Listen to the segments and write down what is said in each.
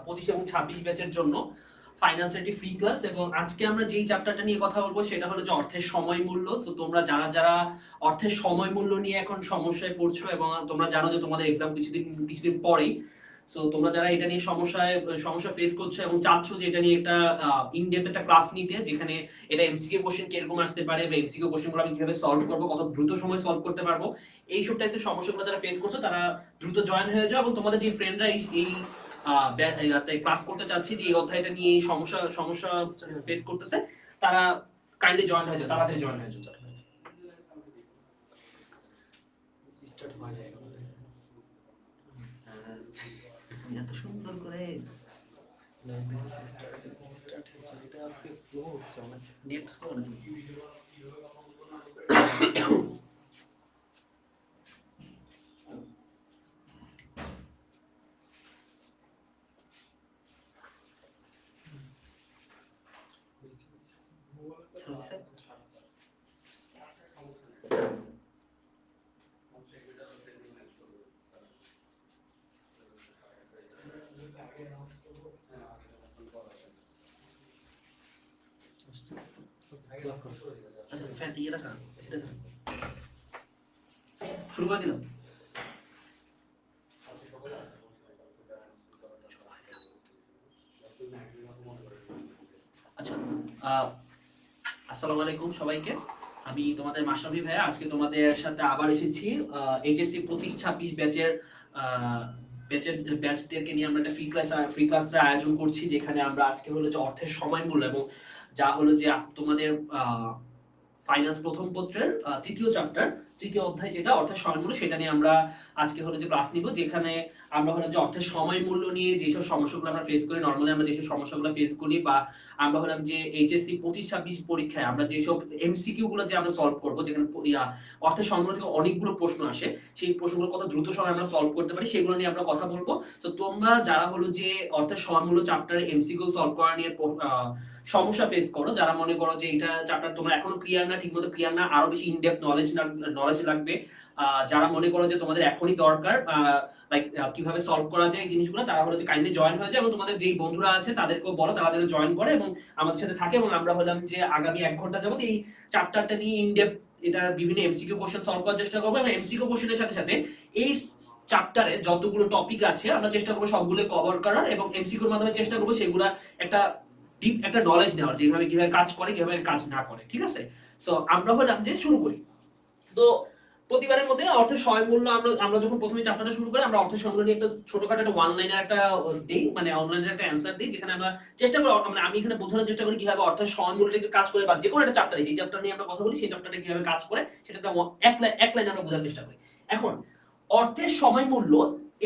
25 এবং 26 ব্যাচের জন্য ফাইন্যান্সের একটি ফ্রি ক্লাস। এবং আজকে আমরা যেই চ্যাপ্টারটা নিয়ে কথা বলবো সেটা হলো যে অর্থের সময় মূল্য। সো তোমরা যারা যারা অর্থের সময় মূল্য নিয়ে এখন সমস্যায় পড়ছো এবং তোমরা জানো যে তোমাদের এক্সাম কিছুদিন পরেই, সো তোমরা যারা এটা নিয়ে সমস্যা ফেস করছো এবং চাচ্ছ যে এটা নিয়ে একটা ইনডেপথ একটা ক্লাস নিতে, যেখানে এটা এমসিকিউ কোশ্চেন কিরকম আসতে পারে বা এমসিকিউ কোশ্চেনগুলো আমি কিভাবে সলভ করবো, কত দ্রুত সময় সলভ করতে পারবো, এইসব টাইপের সমস্যাগুলো যারা ফেস করছো তারা দ্রুত জয়েন হয়ে যাও। এবং তোমাদের যে ফ্রেন্ডরা এই ক্লাস করতে চাচ্ছি যে এই অধ্যায়টা নিয়ে এই সমস্যা ফেস করতেছে, তারা কাইন্ডলি জয়েন হয়ে যাও, তাড়াতাড়ি জয়েন হয়ে যাও। এত সুন্দর করে নেট স্লো নাকি? আচ্ছা ফ্যান ইয়েটা ছাড়া সেটা ছাড়া শুরু করে দিলাম। আচ্ছা, আসসালামু আলাইকুম সবাইকে। আমি তোমাদের মাশরাফি ভাইয়া। আজকে তোমাদের সাথে আবার এসেছি এইচএসসি 25-26 ব্যাচদেরকে নিয়ে আমরা একটা ফ্রি ক্লাসের আয়োজন করছি, যেখানে আমরা আজকে হলো যে অর্থের সময় মূল্য এবং যা হলো যে তোমাদের ফাইন্যান্স প্রথম পত্রের তৃতীয় অধ্যায় যেটা অর্থের সময় মূল্য, সেটা নিয়ে আমরা আজকে হলো যে ক্লাস নিব, যেখানে আমরা হলো যে অর্থের সময় মূল্য নিয়ে যেসব সমস্যাগুলো আমরা ফেস করি, নর্মালি আমরা যেসব সমস্যাগুলো ফেস করি, বা আমরা হলাম যে এইচএসসি 25-26 পরীক্ষায় আমরা যেসব এমসিকিউ গুলো যে আমরা সলভ করবো, যেখানে অর্থের সময় মূল্য থেকে অনেকগুলো প্রশ্ন আসে, সেই প্রশ্নগুলো কত দ্রুত সময় আমরা সলভ করতে পারি সেগুলো নিয়ে আমরা কথা বলবো। তো তোমরা যারা হলো যে অর্থের সময় মূল্য চ্যাপ্টারে এমসিকিউ সলভ করা নিয়ে সমস্যা ফেস করো, যারা মনে করো যে এটা চ্যাপ্টার তোমরা এখনো ক্লিয়ার না, ঠিকমতো ক্লিয়ার না, আরো বেশি ইনডেপথ নলেজ লাগবে, যারা মনে করো যে তোমাদের এখনই দরকার লাইক কিভাবে সলভ করা যায় এই জিনিসগুলো, তারা হলো যে কাইন্ডলি জয়েন হয়ে যায় এবং তোমাদের যেই বন্ধুরা আছে তাদেরকেও বলো তারা যেন জয়েন করে এবং আমাদের সাথে থাকে। এবং আমরা হলাম যে আগামী 1 ঘন্টা যাবত এই চ্যাপ্টারটা নিয়ে ইনডেপথ এটার বিভিন্ন এমসিকিউ কোশ্চেন সলভ করার চেষ্টা করবো। এবং এমসিকিউ কোশ্চেনের সাথে সাথে এই চ্যাপ্টারে যতগুলো টপিক আছে আমরা চেষ্টা করবো সবগুলো কভার করার, এবং এমসিকিউর মাধ্যমে চেষ্টা করবো সেগুলা একটা ডিপ একটা নলেজ নেওয়ার, যেভাবে কিভাবে কাজ করে কিভাবে কাজ না করে। ঠিক আছে, সো আমরা হলাম যে শুরু করি। তো প্রতিবারের মধ্যে অর্থের সময় মূল্য আমরা যখন প্রথমে চ্যাপ্টারটা শুরু করি, আমরা অর্থের সময় মূল্য নিয়ে একটা ছোটখাটো একটা ওয়ান লাইনের একটা দিই, মানে অনলাইনের একটা অ্যান্সার দিই, যেখানে আমরা চেষ্টা করি, মানে আমি এখানে বোঝানোর চেষ্টা করি কিভাবে অর্থের সময় মূল্যটা কাজ করে, বা যে কোনো একটা চ্যাপ্টারে যে চ্যাপ্টার নিয়ে আমরা কথা বলি সেই চ্যাপ্টারটা কিভাবে কাজ করে সেটা একটা এক লাইন আমরা বোঝার চেষ্টা করি। এখন অর্থের সময় মূল্য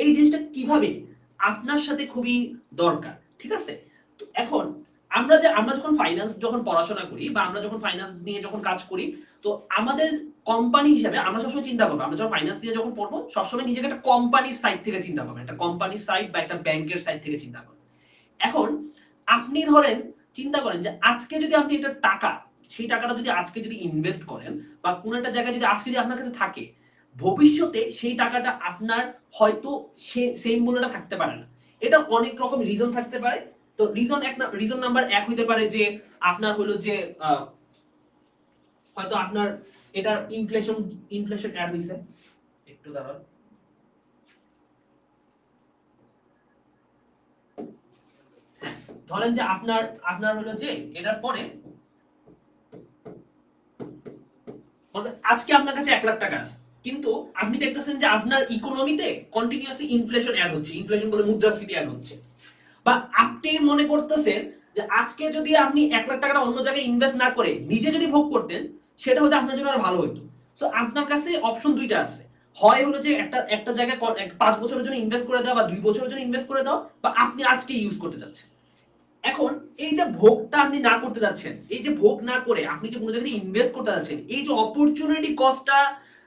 এই জিনিসটা কিভাবে আপনার সাথে খুবই দরকার। ঠিক আছে, তো এখন আমরা যখন ফাইন্যান্স পড়াশোনা করি বা আমরা যখন ফাইন্যান্স নিয়ে যখন কাজ করি, তো আমাদের কোম্পানি হিসেবে আমরা সবসময় চিন্তা করবো, আমরা যখন ফাইন্যান্স নিয়ে যখন পড়বো সবসময় নিজেকে একটা কোম্পানির সাইড থেকে চিন্তা করবেন, একটা কোম্পানির সাইড বা একটা ব্যাংকের সাইড থেকে চিন্তা করবেন। এখন আপনি ধরেন চিন্তা করেন যে আজকে যদি আপনি একটা টাকা, সেই টাকাটা যদি আজকে যদি ইনভেস্ট করেন বা কোনো একটা জায়গায় যদি আজকে যদি আপনার কাছে থাকে, ভবিষ্যতে সেই টাকাটা আপনার হয়তো সেম মূল্যটা থাকতে পারে না। এটা অনেক রকম রিজন থাকতে পারে। তো রিজন নাম্বার 1 হইতে পারে যে আপনার হলো যে হয়তো আপনার এটার ইনফ্লেশন অ্যাড হইছে। একটু দাঁড়ান, হ্যাঁ, ধরেন যে আপনার হলো যে এটার পরে আজকে আপনার কাছে 1 লাখ টাকা আছে, কিন্তু আপনি দেখতেছেন যে আপনার ইকোনমিতে কন্টিনিউয়াসলি ইনফ্লেশন অ্যাড হচ্ছে, ইনফ্লেশন বলে মুদ্রাস্ফীতি অ্যাড হচ্ছে। বা আপনি মনে করতেছেন যে আজকে যদি আপনি 1 লাখ টাকাটা অন্য জায়গায় ইনভেস্ট না করে নিজে যদি ভোগ করতেন, সেটা হয়তো আপনার জন্য আরো ভালো হতো। সো আপনার কাছে অপশন দুইটা আছে, হয় হলো যে একটা জায়গায় 5 বছরের জন্য ইনভেস্ট করে দাও বা 2 বছরের জন্য ইনভেস্ট করে দাও, বা আপনি আজকে ইউজ করতে যাচ্ছেন। এখন এই যে ভোগটা আপনি না করতে যাচ্ছেন, এই যে ভোগ না করে আপনি যে কোনো জায়গায় ইনভেস্ট করতে যাচ্ছেন, এই যে অপরচুনিটি কস্টটা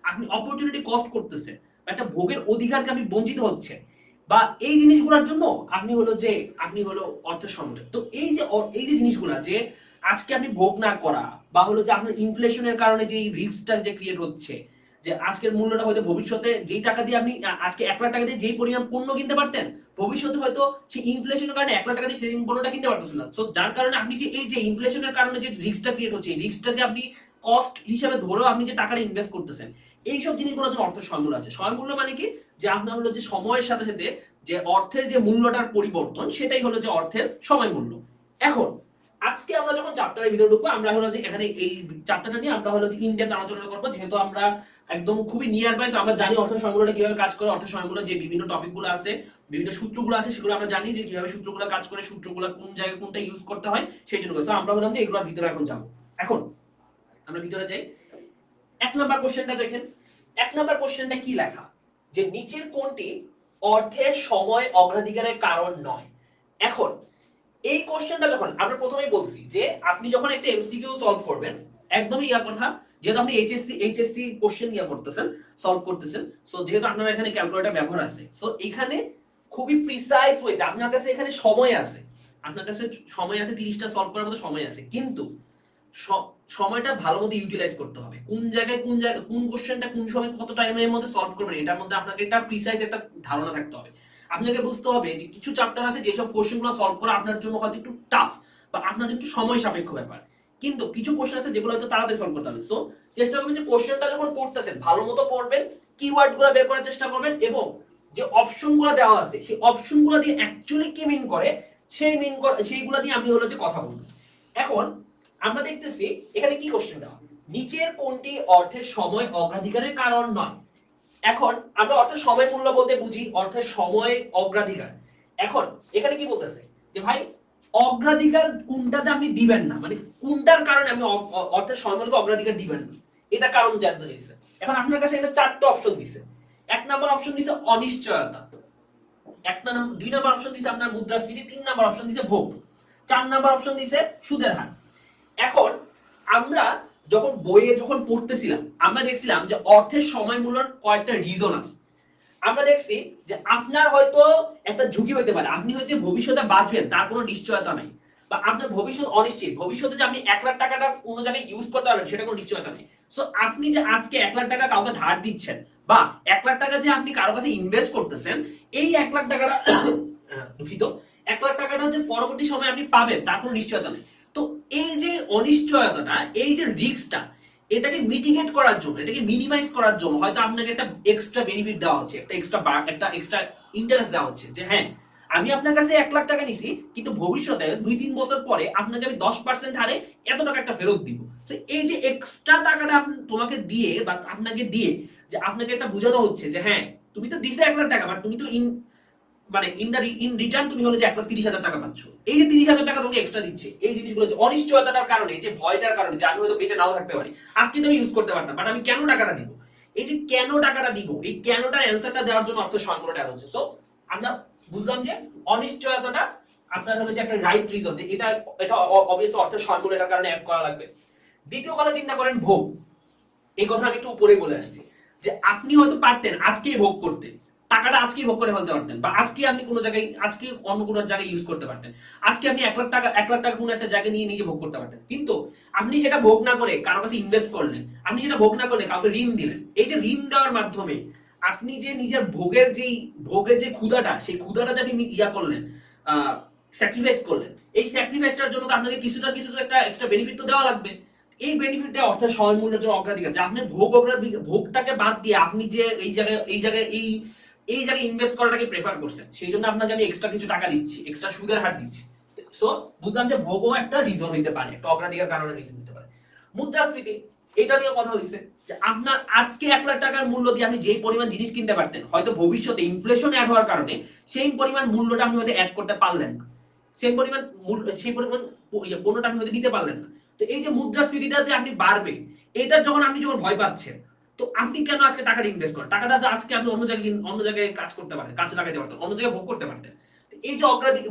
আপনি অপরচুনিটি কস্ট করতেছেন, একটা ভোগের অধিকারকে আপনি বঞ্চিত হচ্ছে, বা এই জিনিসগুলোর জন্য আপনি হলো অর্থের সংকটে। তো এই যে জিনিসগুলা যে আজকে আপনি ভোগ না করা, বা হলো যে আপনার ইনফ্লেশনের কারণে যে রিস্কটা যে ক্রিয়েট হচ্ছে, যে আজকের মূল্যটা হয়তো ভবিষ্যতে যেই টাকা দিয়ে আপনি আজকে 1 লাখ টাকা দিয়ে যেই পরিমাণ পণ্য কিনতে পারতেন, ভবিষ্যতে হয়তো সেই ইনফ্লেশনের কারণে 1 লাখ টাকা দিয়ে সেই পণ্যটা কিনতে পারতেছেন না। সো যার কারণে আপনি যে এই যে ইনফ্লেশনের কারণে যে রিস্কটা ক্রিয়েট হচ্ছে, এই রিস্কটাকে আপনি কস্ট হিসেবে ধরেও আপনি যে টাকাটা ইনভেস্ট করতেছেন, এইসব জিনিসগুলোর জন্য অর্থের সময়মূল্য আছে। সময়মূল্য মানে কি, যে আপনার হলো যে সময়ের সাথে সাথে যে অর্থের যে মূল্যটার পরিবর্তন, সেটাই হলো যে অর্থের সময় মূল্য। এখন আজকে আমরা যখন চ্যাপ্টারের ভিতরে ঢুকবো, আমরা হলো যে এখানে এই চ্যাপ্টারটা নিয়ে আমরা হলো যে ইনডেপথ আলোচনা করব, যেহেতু আমরা একদম খুবই নিয়ার বাই, আমরা জানি অর্থের সময়মূল্যটা কিভাবে কাজ করে, অর্থের সময়মূল্য যে বিভিন্ন টপিকগুলো আছে, বিভিন্ন সূত্রগুলো আছে, সেগুলো আমরা জানি যে কিভাবে সূত্রগুলো কাজ করে, সূত্রগুলো কোন জায়গায় কোনটা ইউজ করতে হয়, সেই জন্য আমরা বললাম যে এগুলোর ভিতরে এখন যাব। এখন আমরা ভিতরে যাই। 1 নাম্বার কোশ্চেনটা দেখেন। 1 নাম্বার কোশ্চেনটা কি লেখা, যে নিচের কোনটি অর্থের সময় অগ্রাধিকারের কারণ নয়। এখন এই কোশ্চেনটা যখন আমরা প্রথমেই বলছি যে আপনি যখন একটা এমসিকিউ সলভ করবেন, একদমই কথা, যেহেতু আপনি এইচএসসি কোশ্চেন করতেছেন, সলভ করতেছেন, সো যেহেতু আপনার এখানে ক্যালকুলেটর ব্যবহার আছে, সো এখানে খুবই প্রিসাইজ ওয়েতে আপনার কাছে এখানে সময় আছে, আপনার কাছে সময় আছে 30টা সলভ করার মতো সময় আছে, কিন্তু সময়টা ভালো মতো ইউটিলাইজ করতে হবে। কোন জায়গায় কোন কোশ্চেনটা কোন সময় কত টাইমের মধ্যে সলভ করবেন, এটার মধ্যে আপনাকে একটা প্রিসাইজ একটা ধারণা থাকতে হবে। আপনাকে বুঝতে হবে যে কিছু চ্যাপ্টার আছে যেসব কোশ্চেনগুলো সলভ করা আপনার জন্য হয়তো একটু টাফ বা আপনার জন্য একটু সময় সাপেক্ষ ব্যাপার, কিন্তু কিছু কোশ্চেন আছে যেগুলো হয়তো তাড়াতাড়ি সলভ করতে হবে। সো চেষ্টা করবেন যে কোশ্চেনটা যখন পড়তেছেন ভালো মতো পড়বেন, কিওয়ার্ডগুলো বের করার চেষ্টা করবেন, এবং যে অপশনগুলো দেওয়া আছে সেই অপশনগুলো দিয়ে অ্যাকচুয়ালি কি মিন করে সেইগুলো দিয়ে আমি হলো যে কথা বলবো। এখন আমরা দেখতেছি এখানে কি কোশ্চেন দেওয়া, নিচের কোনটি অর্থের সময় অগ্রাধিকারের কারণ নয়। এখন আমরা অর্থের সময় মূল্য বলতে বুঝি অর্থের সময় অগ্রাধিকার। এখন এখানে কি বলতেছে যে ভাই অগ্রাধিকার কোনটাতে আপনি দিবেন না, মানে কোনটার কারণে আমি অর্থের সময়মূল্যকে অগ্রাধিকার দিবেন না, এটা কারণ জানতে চাইছে। এখন আপনার কাছে এখানে 4টা অপশন দিছে। 1 নাম্বার অপশন দিছে অনিশ্চয়তা, 2 নাম্বার অপশন দিছে আপনার মুদ্রাস্ফীতি, 3 নাম্বার অপশন দিছে ভোগ, 4 নাম্বার অপশন দিছে সুদের হার। এখন আমরা যখন বইয়ে যখন পড়তেছিলাম, আমরা দেখছিলাম যে অর্থের সময় মূল্যের কয়েকটা রিজন আছে। আমরা দেখছি যে আপনার হয়তো একটা ঝুঁকি হতে পারে, আপনি হয়তো ভবিষ্যতে বাঁচবেন তার কোনো নিশ্চয়তা নাই, বা আপনার ভবিষ্যৎ অনিশ্চিত, ভবিষ্যতে যে আপনি 1 লাখ টাকাটা কোনো জায়গায় ইউজ করতে পারবেন সেটা কোনো নিশ্চয়তা নেই। সো আপনি যে আজকে 1 লাখ টাকা কাউকে ধার দিচ্ছেন, বা 1 লাখ টাকা যে আপনি কারো কাছে ইনভেস্ট করতেছেন, এই 1 লাখ টাকাটা দুঃখিত 1 লাখ টাকাটা যে পরবর্তী সময় আপনি পাবেন তার কোনো নিশ্চয়তা নেই। তো এই যে অনিশ্চয়তাটা, এই যে রিস্কটা, এটাকে মিটিগেট করার জন্য, এটাকে মিনিমাইজ করার জন্য হয়তো আপনাকে একটা এক্সট্রা বেনিফিট দেওয়া হচ্ছে, একটা এক্সট্রা ইন্টারেস্ট দেওয়া হচ্ছে, যে হ্যাঁ আমি আপনার কাছে 1 লাখ টাকা নিছি, কিন্তু ভবিষ্যতে 2-3 বছর পরে আপনাকে আমি 10% হারে এত টাকা একটা ফেরত দিব। তো এই যে এক্সট্রা টাকাটা তোমাকে দিয়ে বা আপনাকে দিয়ে যে আপনাকে একটা বোঝানো হচ্ছে যে হ্যাঁ তুমি তো দিছো 1 লাখ টাকা, বাট তুমি তো মানে ইন রিটার্ন তুমি হলো যে 1,30,000 টাকা পাচ্ছ। এই যে 30,000 টাকা তোমাকে এক্সট্রা দিচ্ছে, এই জিনিসগুলো যে অনিশ্চয়তার কারণে, যে ভয়টার কারণে, যে আমি হয়তো বেঁচে নাও থাকতে পারি, আজকে তো আমি ইউজ করতে পারতাম, বাট আমি কেন টাকাটা দিব, এই যে কেন টাকাটা দিব, এই কেনটার অ্যানসারটা দেওয়ার জন্য অর্থ সংগ্রহটা হচ্ছে। সো আমরা বুঝলাম যে অনিশ্চয়তাটা আপনার হলো যে একটা রাইট রিজন, যে এটা অবভিয়াসলি অর্থের সংগ্রহের কারণে অ্যাড করা লাগবে। দ্বিতীয় কথা চিন্তা করেন ভোগ, এই কথা আমি একটু উপরে বলে আসছি, যে আপনি হয়তো পারতেন আজকেই ভোগ করতে, টাকাটা আজকেই ভোগ করে ফেলতে পারতেন, বা আজকে আপনি কোনো জায়গায়, আজকে অন্য কোনো জায়গায় ইউজ করতে পারতেন, আজকে আপনি 1 লাখ টাকা কোনো একটা জায়গায় নিয়ে নিজে ভোগ করতে পারতেন, কিন্তু আপনি সেটা ভোগ না করে কারো কাছে ইনভেস্ট করলেন, আপনি সেটা ভোগ না করলে কাউকে ঋণ দিলেন। এই যে ঋণ দেওয়ার মাধ্যমে আপনি যে নিজের ভোগের যে ক্ষুধাটা, সেই ক্ষুধাটা যে আপনি করলেন, স্যাক্রিফাইস করলেন, এই স্যাক্রিফাইসটার জন্য তো আপনাকে কিছুটা একটা এক্সট্রা বেনিফিট তো দেওয়া লাগবে। এই বেনিফিটটা অর্থাৎ সময় মূল্যের জন্য অগ্রাধিকার, যে আপনি ভোগটাকে বাদ দিয়ে আপনি যে এই জায়গায় ইনভেস্ট করাটাকে প্রেফার করছেন, সেই জন্য আপনাকে আমি এক্সট্রা কিছু টাকা দিচ্ছি, এক্সট্রা সুদের হার দিচ্ছি। সো বুঝলাম যে ভোগও একটা রিজন হইতে পারে, একটা অগ্রাধিকার কারণে রিজন হতে পারে। মুদ্রাস্ফীতি, এটা নিয়ে কথা হইছে যে আপনার আজকে 1 লাখ টাকার মূল্য দিয়ে আপনি যে পরিমাণ জিনিস কিনতে পারতেন, হয়তো ভবিষ্যতে ইনফ্লেশন অ্যাড হওয়ার কারণে সেই পরিমাণ মূল্যটা আপনি হয়তো অ্যাড করতে পারলেন না, সেই পরিমাণ পণ্যটা আপনি হয়তো নিতে পারলেন না। তো এই যে মুদ্রাস্ফীতিটা যে আপনি বাড়বে, এটা যখন ভয় পাচ্ছেন, তো আপনি কেন আজকে টাকাটা ইনভেস্ট করেন, টাকাটা আজকে আপনি অন্য জায়গায় কাজ করতে পারেন, কাজে লাগাইতে পারতেন, অন্য জায়গায় ভোগ করতে পারতেন। এই যে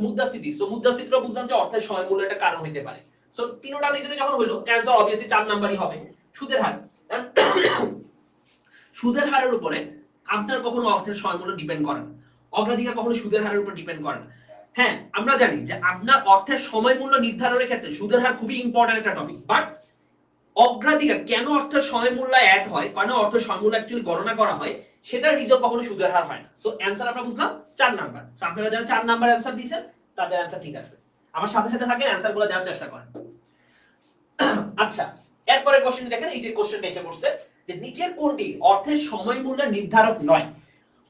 মুদ্রাস্ফীতি, সো মুদ্রাস্ফীতিটা বুঝলাম যে অর্থের সময় মূল্য একটা কারণ হইতে পারে। সো তিনটা রিজনে যখন হলো, অ্যানসার অবভিয়াসলি 4 নাম্বারই হবে, সুদের হার। সুদের হারের উপরে আপনার কখনো অর্থের সময় মূল্য ডিপেন্ড করে না, অগ্রাধিকার কখনো সুদের হারের উপর ডিপেন্ড করে না। হ্যাঁ আমরা জানি যে আপনার অর্থের সময় মূল্য নির্ধারণের ক্ষেত্রে সুদের হার খুবই ইম্পর্টেন্ট একটা টপিক, বাট অগ্রাধিকার কেন অর্থের সময় মূল্য অ্যাড হয়, কেন অর্থের সময় মূল্য অ্যাকচুয়ালি গণনা করা হয়, সেটার রিজন কখনো সুদের হার হয় না। সো অ্যানসার আমরা বুঝলাম 4 নাম্বার। সো আপনারা যারা 4 নাম্বার অ্যানসার দিয়েছেন তাদের অ্যানসার ঠিক আছে। আমার সাথে সাথে থাকেন, অ্যানসারগুলো দেওয়ার চেষ্টা করেন। আচ্ছা, এরপরে কোশ্চেন দেখেন, এই যে কোশ্চেনটা এসে পড়ছে যে নিচের কোনটি অর্থের সময় মূল্য নির্ধারক নয়।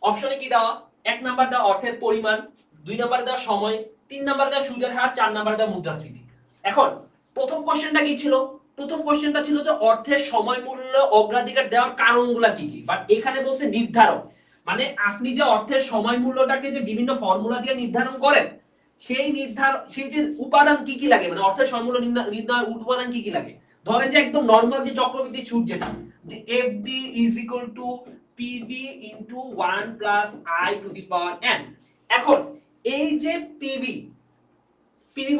অপশনে কি দেওয়া? 1 নাম্বার দেওয়া অর্থের পরিমাণ, 2 নাম্বার দেওয়া সময়, 3 নাম্বার দেওয়া সুদের হার, 4 নাম্বার দেওয়া মুদ্রাস্ফীতি। এখন প্রথম কোশ্চেনটা কি ছিল? প্রথম কোশ্চেনটা ছিল যে অর্থের সময় মূল্য অগ্রাধিকার দেওয়ার কারণগুলো কি কি, বাট এখানে বলছে নির্ধারক। মানে আপনি যে অর্থের সময় মূল্যটাকে যে বিভিন্ন ফর্মুলা দিয়ে নির্ধারণ করেন, সেই যে উপাদান কি কি লাগে, মানে অর্থের সময় মূল্য নির্ধারণ উপাদান কি কি লাগে। ধরেন যে একদম নরমাল যে চক্রবৃদ্ধি সুদ যেটা, যে FD is equal to PV into 1 plus I two the power n। এখন এই যে PV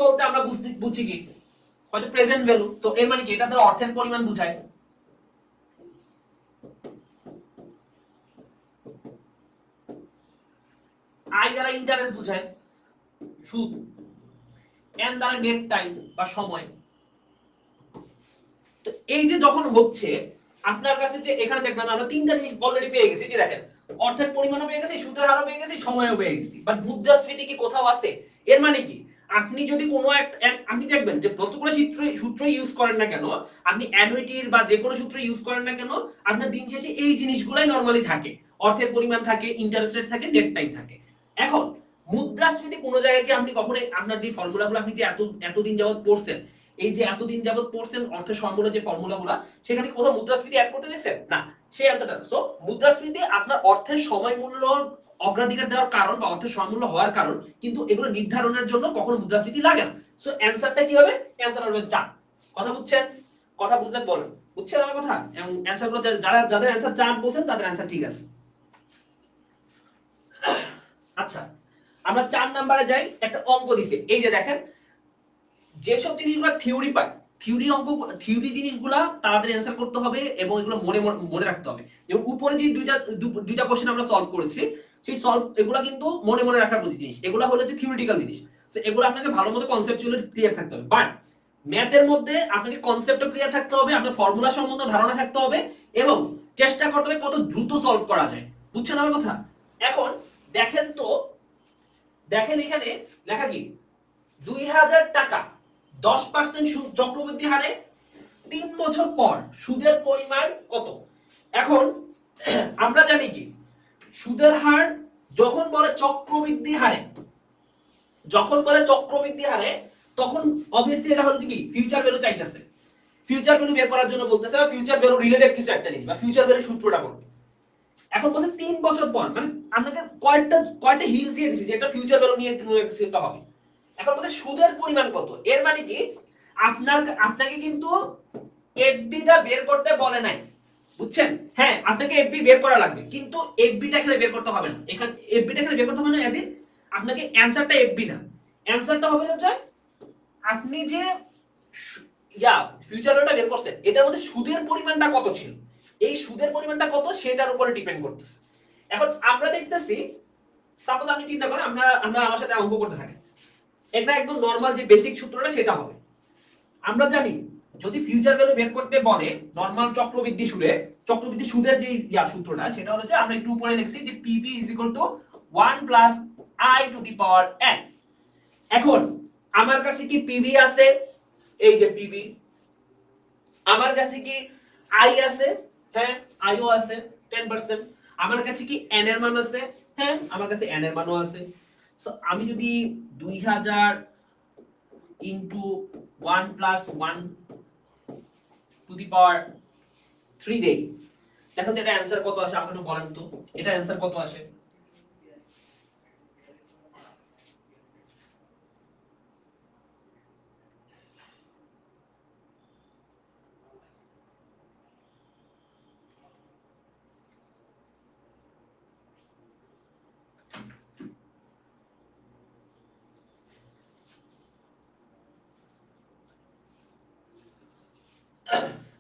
বলতে আমরা বুঝি কি, হয়তো প্রেজেন্ট ভ্যালু, তো এর মানে কি এটা দ্বারা অর্থের পরিমাণ বোঝায়। I দ্বারা ইন্টারেস্ট বোঝায়, সুদ। n দ্বারা নেট টাইম বা সময়। তো এই যে যখন হচ্ছে আপনার কাছে, যে এখানে দেখবেন আমরা তিনটা জিনিস অলরেডি পেয়ে গেছি, যে দেখেন অর্থের পরিমাণও পেয়ে গেছি, সুদের হারও পেয়ে গেছি, সময়ও পেয়ে গেছি, বাট মুদ্রাস্ফীতি কি কোথাও আছে? এর মানে কি, আপনি যদি কোনো আপনি দেখবেন যে যতগুলো সূত্র ইউজ করেন না কেন, আপনি অ্যানুইটির বা যে কোনো সূত্র ইউজ করেন না কেন, আপনার দিন শেষে এই জিনিসগুলাই নরমালি থাকে। অর্থের পরিমাণ থাকে, ইন্টারেস্ট রেট থাকে, নেট টাইম থাকে। এখন মুদ্রাস্ফীতি কোনো জায়গায় কি আপনি কখনোই আপনার যে ফর্মুলাগুলো আপনি যে এতদিন যাবত পড়ছেন, এই যে এতদিন যাবত পড়ছেন অর্থের ফর্মুলা যে ফর্মুলাগুলো, সেখানে কি কোথাও মুদ্রাস্ফীতি অ্যাড করতে দেখছেন? না, সেই অ্যানসারটা। সো মুদ্রাস্ফীতি আপনার অর্থের সময় মূল্য অগ্রাধিকার দেওয়ার কারণ বা অর্থের সময় মূল্য হওয়ার কারণ, কিন্তু এগুলো নির্ধারণের জন্য কখনো মুদ্রাস্ফীতি লাগে না। সো অ্যানসারটা কি হবে? অ্যানসার হবে 4। কথা বুঝছেন? কথা বুঝলে বলেন, বুঝছেন আমার কথা? এবং অ্যানসারগুলো যাদের অ্যানসার 4 বলছেন তাদের অ্যানসার ঠিক আছে। আচ্ছা, আমরা 4 নম্বরে যাই। একটা অঙ্ক দিছে, এই যে দেখেন, যেসব জিনিসগুলো থিওরি পায়, থিওরি জিনিসগুলা তাড়াতাড়ি অ্যানসার করতে হবে এবং এগুলো মনে রাখতে হবে। এবং উপরে যে দুইটা কোশ্চেন আমরা সলভ করেছি, সেই এগুলা কিন্তু মনে রাখার মতো জিনিস। এগুলা হলো যে থিওরিটিক্যাল জিনিস। সো এগুলো আপনাকে ভালোমতো কনসেপচুয়ালি ক্লিয়ার থাকতে হবে। বাট ম্যাথের মধ্যে আপনাকে কনসেপ্টও ক্লিয়ার থাকতে হবে, আপনার ফর্মুলা সম্বন্ধে ধারণা থাকতে হবে, এবং চেষ্টা করতে হবে কত দ্রুত সলভ করা যায়। বুঝছেন আমার কথা? এখন দেখেন তো, দেখেন এখানে লেখা কি, 2000 টাকা 10% চক্রবৃদ্ধি হারে 3 বছর পর সুদের পরিমাণ কত? এখন আমরা জানি কি, সুদের হার যখন বলে চক্রবৃদ্ধি হারে, তখন অবভিয়াসলি এটা হলো কি, ফিউচার ভ্যালু চাইতেছে। ফিউচার ভ্যালু বের করার জন্য বলতেছে, বা ফিউচার ভ্যালু রিলেটেড কিছু একটা জিনিস, বা ফিউচার ভ্যালু সূত্রটা করবে। এখন বলছে 3 বছর পর, মানে আপনাকে কয়টা হিলস দিয়ে দিয়েছি যে এটা ফিউচার ভ্যালু নিয়ে একটা হবে। এখন বলছে সুদের পরিমাণ কত, এর মানে কি আপনাকে কিন্তু এফবিটা বের করতে বলে নাই। বুঝছেন? হ্যাঁ, আপনাকে এফবি বের করা লাগবে, কিন্তু এফবিটা এখানে বের করতে হবে না। এখানে এফবিটা এখানে বের করতে হবে না, এজ ইন আপনাকে অ্যানসারটা এফবি না, অ্যানসারটা হবে না যে আপনি যে ফিউচার ভ্যালুটা বের করছেন, এটার মধ্যে সুদের পরিমাণটা কত ছিল, এই সুদের পরিমাণটা কত সেটার উপরে ডিপেন্ড করতেছে। এখন আমরা দেখতেছি, সাপোজ আপনি চিন্তা করেন আমরা আমার সাথে অঙ্ক করতে থাকেন, এটা একদম নরমাল যে বেসিক সূত্রটা সেটা হবে। আমরা জানি যদি ফিউচার ভ্যালু বের করতে বলে নরমাল চক্রবৃদ্ধি সুদের যে সূত্রটা, সেটা হলো যে আমরা একটু উপরে লিখছি যে PV = 1 + I two the power n। এখন আমার কাছে কি PV আছে, এই যে PV, আমার কাছে কি I আছে, হ্যাঁ I ও আছে 10%, আমার কাছে কি n এর মান আছে, হ্যাঁ আমার কাছে n এর মানও আছে। সো আমি যদি 2000 into 1 + 1 to the power 3 দেই, দেখো তো এটা অ্যানসার কত আসে, আমাকে একটু বলেন তো এটা অ্যানসার কত আসে।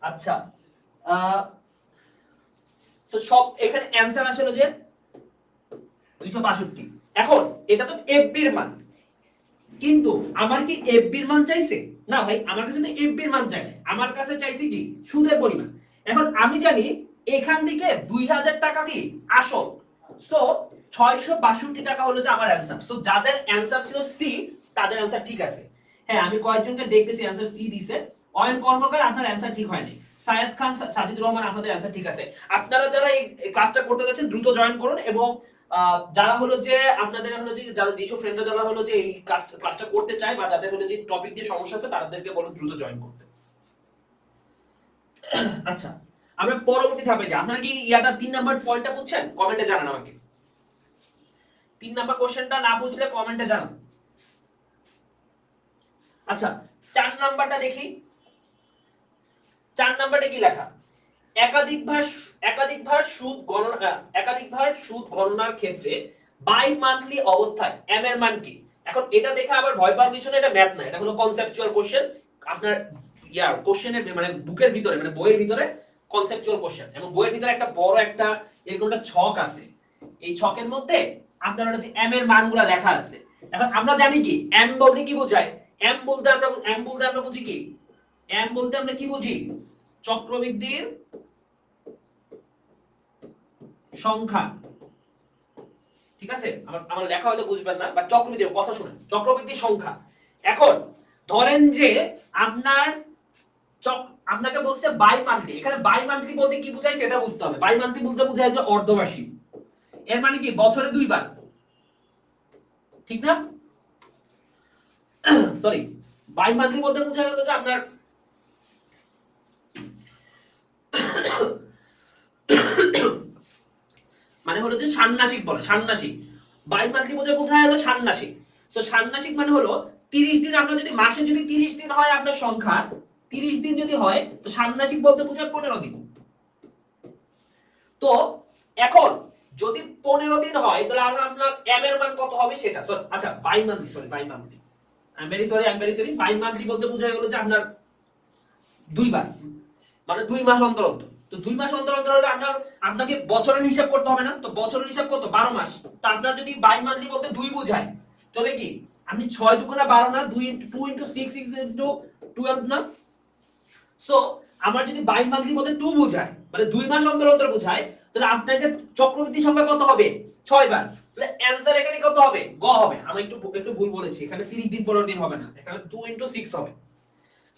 আচ্ছা, তো সব এখানে অ্যানসার আসলে যে 262। এখন এটা তো এফবি এর মান, কিন্তু আমার কি এফবির মান চাইছে? না ভাই, আমার কাছে তো এফবির মান চাই না, আমার কাছে চাইছে কি সুদের পরিমাণ। এখন আমি জানি এখান থেকে 2000 টাকা কি আসল, সো 662 টাকা হলো যে আমার অ্যানসার। সো যাদের অ্যানসার ছিল সি তাদের অ্যানসার ঠিক আছে। হ্যাঁ, আমি কয়েকজনকে দেখতেছি অ্যানসার সি দিছে। অয়ন কর্মকার, আপনার অ্যানসার ঠিক হয়নি। সায়েদ খান, সাজিদুর রহমান, আপনাদের অ্যানসার ঠিক আছে। আপনারা যারা এই ক্লাসটা করতে যাচ্ছেন দ্রুত জয়েন করুন, এবং যারা হলো যে আপনাদের হলো যে যেসব ফ্রেন্ডরা যারা হলো যে এই ক্লাসটা করতে চায় বা যাদের হলো যে টপিক দিয়ে সমস্যা আছে তাদেরকে বলুন দ্রুত জয়েন করতে। আচ্ছা, আমরা পরবর্তী ধাপে যাই। আপনারা কি ইয়াটা 3 নাম্বার পয়েন্টটা বুঝছেন? কমেন্টে জানান আমাকে। 3 নাম্বার কোশ্চেনটা না বুঝলে কমেন্টে জানান। আচ্ছা, 4 নাম্বারটা দেখি। 4 নাম্বারে কি লেখা? একাধিকবার সুদ গণনার ক্ষেত্রে বাই মান্থলি অবস্থায় এম এর মান কি? এখন এটা দেখে আবার ভয় পাওয়ার কিছু না, এটা ম্যাথ না, এটা হলো কনসেপচুয়াল কোশ্চেন। আপনার কোশ্চেনের মানে বুকের ভিতরে মানে বইয়ের ভিতরে কনসেপচুয়াল কোশ্চেন, এবং বইয়ের ভিতরে একটা বড় একটা এরকম একটা ছক আছে। এই ছকের মধ্যে আপনার হচ্ছে এম এর মানগুলো লেখা আছে। এখন আমরা জানি কি এম বলতে কি বোঝায়? এম বলতে আমরা বুঝি কি? এম বলতে আমরা কি বুঝি? চক্রবৃদ্ধির সংখ্যা। ঠিক আছে, আমার লেখা হয়তো বুঝবেন না, বাট চক্রবৃদ্ধির কথা শুনেন, চক্রবৃদ্ধির সংখ্যা। এখন ধরেন যে আপনাকে বলছে বাই মান্থলি। এখানে বাই মান্থলি বলতে কি বোঝায় সেটা বুঝতে হবে। বাই মান্থলি বলতে বোঝায় যে অর্ধবার্ষিক। এর মানে কি বছরে 2 বার, ঠিক না? সরি, বাই মান্থলি বলতে বোঝায় হলো যে আপনার মানে হলো যে ষান্মাসিক বলে, ষান্মাসিক। বাই মান্থলি বোঝায় হলো ষান্মাসিক। তো ষান্মাসিক মানে হলো 30 দিন। আপনার যদি মাসে যদি 30 দিন হয় আপনার সংখ্যা, 30 দিন যদি হয়, তো ষান্মাসিক বলতে বোঝায় 15 দিন। তো এখন যদি 15 দিন হয় তাহলে আপনার এম এর মান কত হবে সেটা। আচ্ছা, bimonthly, sorry bimonthly, I am very sorry. Bimonthly বলতে বোঝায় হলো যে আপনার 2 বার, মানে 2 মাস অন্তর অন্তর। তো 2 মাস অন্তর অন্তর হলে আপনাকে বছরের হিসাব করতে হবে না? তো বছরের হিসাব কত? 12 মাস। তো আপনার যদি বাই মান্থলি বলতে 2 বোঝায়, তবে কি আপনি 6 দুগুণে 12 না, 2 into 6 into 12 না? সো আমার যদি বাই মান্থলি বলতে 2 বোঝায়, মানে 2 মাস অন্তর অন্তর বোঝায়, তাহলে আপনাকে চক্রবৃদ্ধি সংখ্যা কত হবে? 6 বার। তাহলে অ্যানসার এখানে কত হবে? গ হবে। আমি একটু ভুল বলেছি, এখানে 30 দিন 15 দিন হবে না, এখানে 2 into 6 হবে।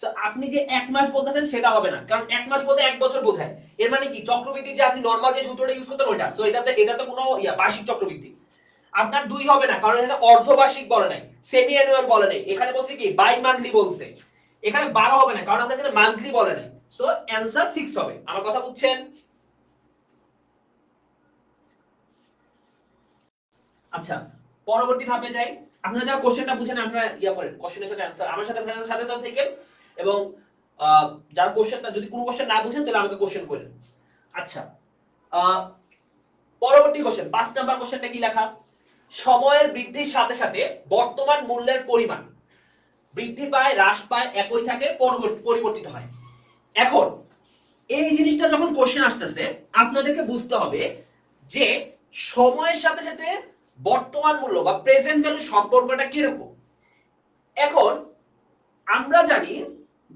তো আপনি যে 1 মাস বলতেছেন সেটা হবে না, কারণ 1 মাস বলতে 1 বছর বোঝায়। এর মানে কি চক্রবৃদ্ধি যে আপনি নরমাল যে সূত্রটা ইউজ করতেন ওইটা, সো এটা তো কোনো বার্ষিক চক্রবৃদ্ধি। আপনার 2 হবে না, কারণ এটা অর্ধবার্ষিক বলে নাই, সেমি অ্যানুয়াল বলে নাই, এখানে বলছে কি বাই মান্থলি বলছে। এখানে 12 হবে না, কারণ আমরা এখানে মান্থলি বলে নাই। সো অ্যানসার 6 হবে। আমার কথা বুঝছেন? আচ্ছা, পরবর্তী ধাপে যাই। আপনারা যারা কোশ্চেনটা বুঝেন আপনারা করেন, কোশ্চেনের সাথে অ্যানসার আমার সাথে সাথে থাকেন, এবং যারা কোশ্চেনটা যদি কোনো কোশ্চেন না বুঝেন তাহলে আমাকে কোশ্চেন করেন। আচ্ছা, পরবর্তী কোশ্চেন 5 নাম্বার কোশ্চেনটা কি লেখা? সময়ের বৃদ্ধির সাথে সাথে বর্তমান মূল্যের পরিমাণ বৃদ্ধি পায়, হ্রাস পায়, একই থাকে, পরিবর্তিত হয়। এখন এই জিনিসটা যখন কোশ্চেন আসতেছে আপনাদেরকে বুঝতে হবে যে সময়ের সাথে সাথে বর্তমান মূল্য বা প্রেজেন্ট ভ্যালু সম্পর্কটা কিরকম। এখন আমরা জানি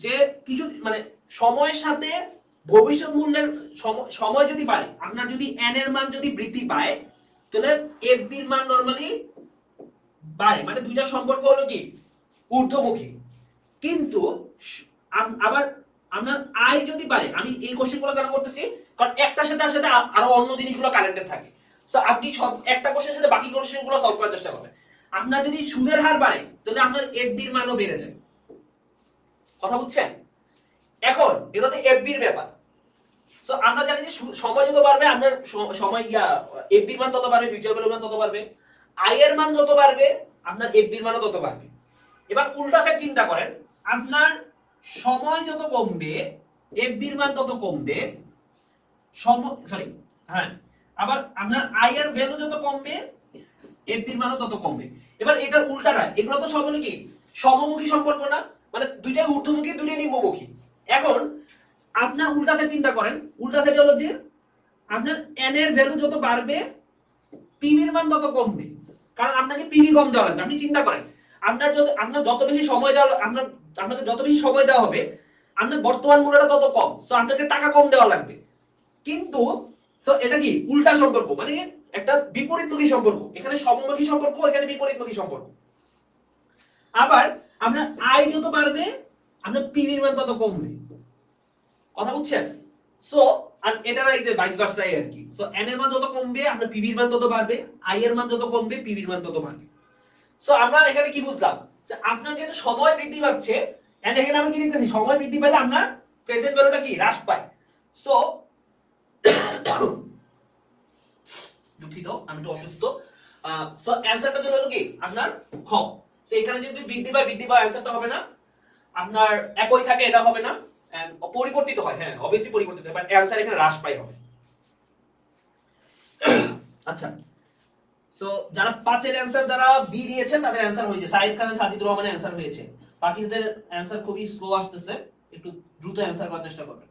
যে কিছু মানে সময়ের সাথে ভবিষ্যৎ মূল্যের সময় যদি বাড়ে, আপনার যদি n এর মান যদি বৃদ্ধি পায়, তাহলে f এর মান নরমালি বাড়ে, মানে দুইটা সম্পর্ক হলো কি ঊর্ধ্বমুখী। কিন্তু আবার আপনার আয় যদি বাড়ে, আমি এই কোশ্চেনগুলো কেন করতেছি, কারণ একটার সাথে আরো অন্য জিনিসগুলো কানেক্টেড থাকে। সো আপনি সব একটা কোশ্চেনের সাথে বাকি কোশ্চেনগুলো সলভ করার চেষ্টা করবেন। আপনার যদি সুদের হার বাড়ে তাহলে আপনার এফডি এর মানও বেড়ে যায়। কথা বুঝছেন? এখন এটাতে এফডি এর ব্যাপার। সো আমরা জানি যে সময় যত বাড়বে আপনার সময় এফডি এর মান তত বাড়বে, ফিউচার ভ্যালুর মান তত বাড়বে। আই এর মান যত বাড়বে আপনার এফডি এর মানও তত বাড়বে। এবার উল্টা সাইড চিন্তা করেন, আপনার সময় যত কমবে এফডি এর মান তত কমবে, আবার আপনার আই এর ভ্যালু যত কমবে এফডি এর মানও তত কমবে। এবার এটার উল্টাটা, এগুলো তো সব হলো কি সমমুখী সম্পর্ক না, মানে দুইটাই ঊর্ধ্বমুখী দুইটাই নিম্নমুখী। এখন আপনার উল্টা সাইড চিন্তা করেন, উল্টা সাইড হলো যে আপনার n এর ভ্যালু যত বাড়বে পিভি এর মান তত কমবে, কারণ আপনাকে পিভি কম দেওয়া লাগবে। আপনি চিন্তা করেন আপনার যত বেশি সময় দেওয়া আপনাদের যত বেশি সময় দেওয়া হবে আপনার বর্তমান মূল্যটা তত কম, সো আপনাকে টাকা কম দেওয়া লাগবে। কিন্তু তো এটা কি উল্টা সম্পর্ক, মানে একটা বিপরীতমুখী সম্পর্ক, এখানে সমমুখী সম্পর্ক, এখানে বিপরীতমুখী সম্পর্ক। আবার আপনার আয় যত বাড়বে আপনার পিভির মান তত কমবে, কথা বুঝছেন? সো আর এটা এই যে ভাইস ভার্সাই আর কি। সো এন এর মান যত কমবে আপনার পিভির মান তত বাড়বে, আই এর মান যত কমবে পিভির মান তত বাড়বে। সো আমরা এখানে কি বুঝলাম যে আপনার যেহেতু সময় বৃদ্ধি পাচ্ছে, এন্ড এখানে আমরা কি দেখতেছি সময় বৃদ্ধি পেলে আপনার প্রেজেন্ট ভ্যালুটা কি হ্রাস পায়। সো দুঃখিত আমি একটু অসুস্থ। সো অ্যানসারটা হলো কি আপনার খ। সো এখানে যদি বৃদ্ধি পায় অ্যানসারটা হবে না, আপনার একই থাকে এটা হবে না, এন্ড পরিবর্তিত হয়, হ্যাঁ অবভিয়াসলি পরিবর্তিত হয়, বাট অ্যানসার এখানে হ্রাস পায় হবে। আচ্ছা, সো যারা 5 এর অ্যানসার যারা বি দিয়েছেন তাদের অ্যানসার হয়েছে, সাইদ খান সাজিদুর রহমানের অ্যানসার হয়েছে। বাকিদের অ্যানসার খুবই স্লো আসতেছে, একটু দ্রুত অ্যানসার করার চেষ্টা করবেন।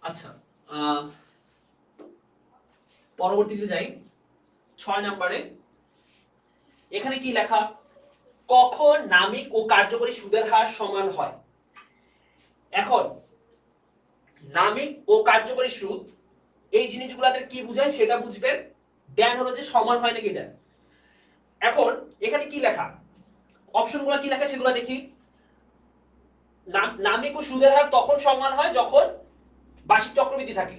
আচ্ছা, পরবর্তীতে যাই 6 নম্বরে। এখানে কি লেখা, কখন নামিক ও কার্যকরী সুদের হার সমান হয়। এখন নামিক ও কার্যকরী সুদ এই জিনিসগুলোতে কি বোঝায় সেটা বুঝবেন, দেন হলো যে সমান হয় নাকি এটা। এখন এখানে কি লেখা, অপশনগুলো কি লেখা সেগুলো দেখি। নামিক ও সুদের হার তখন সমান হয় যখন বার্ষিক চক্রবৃদ্ধি থাকে।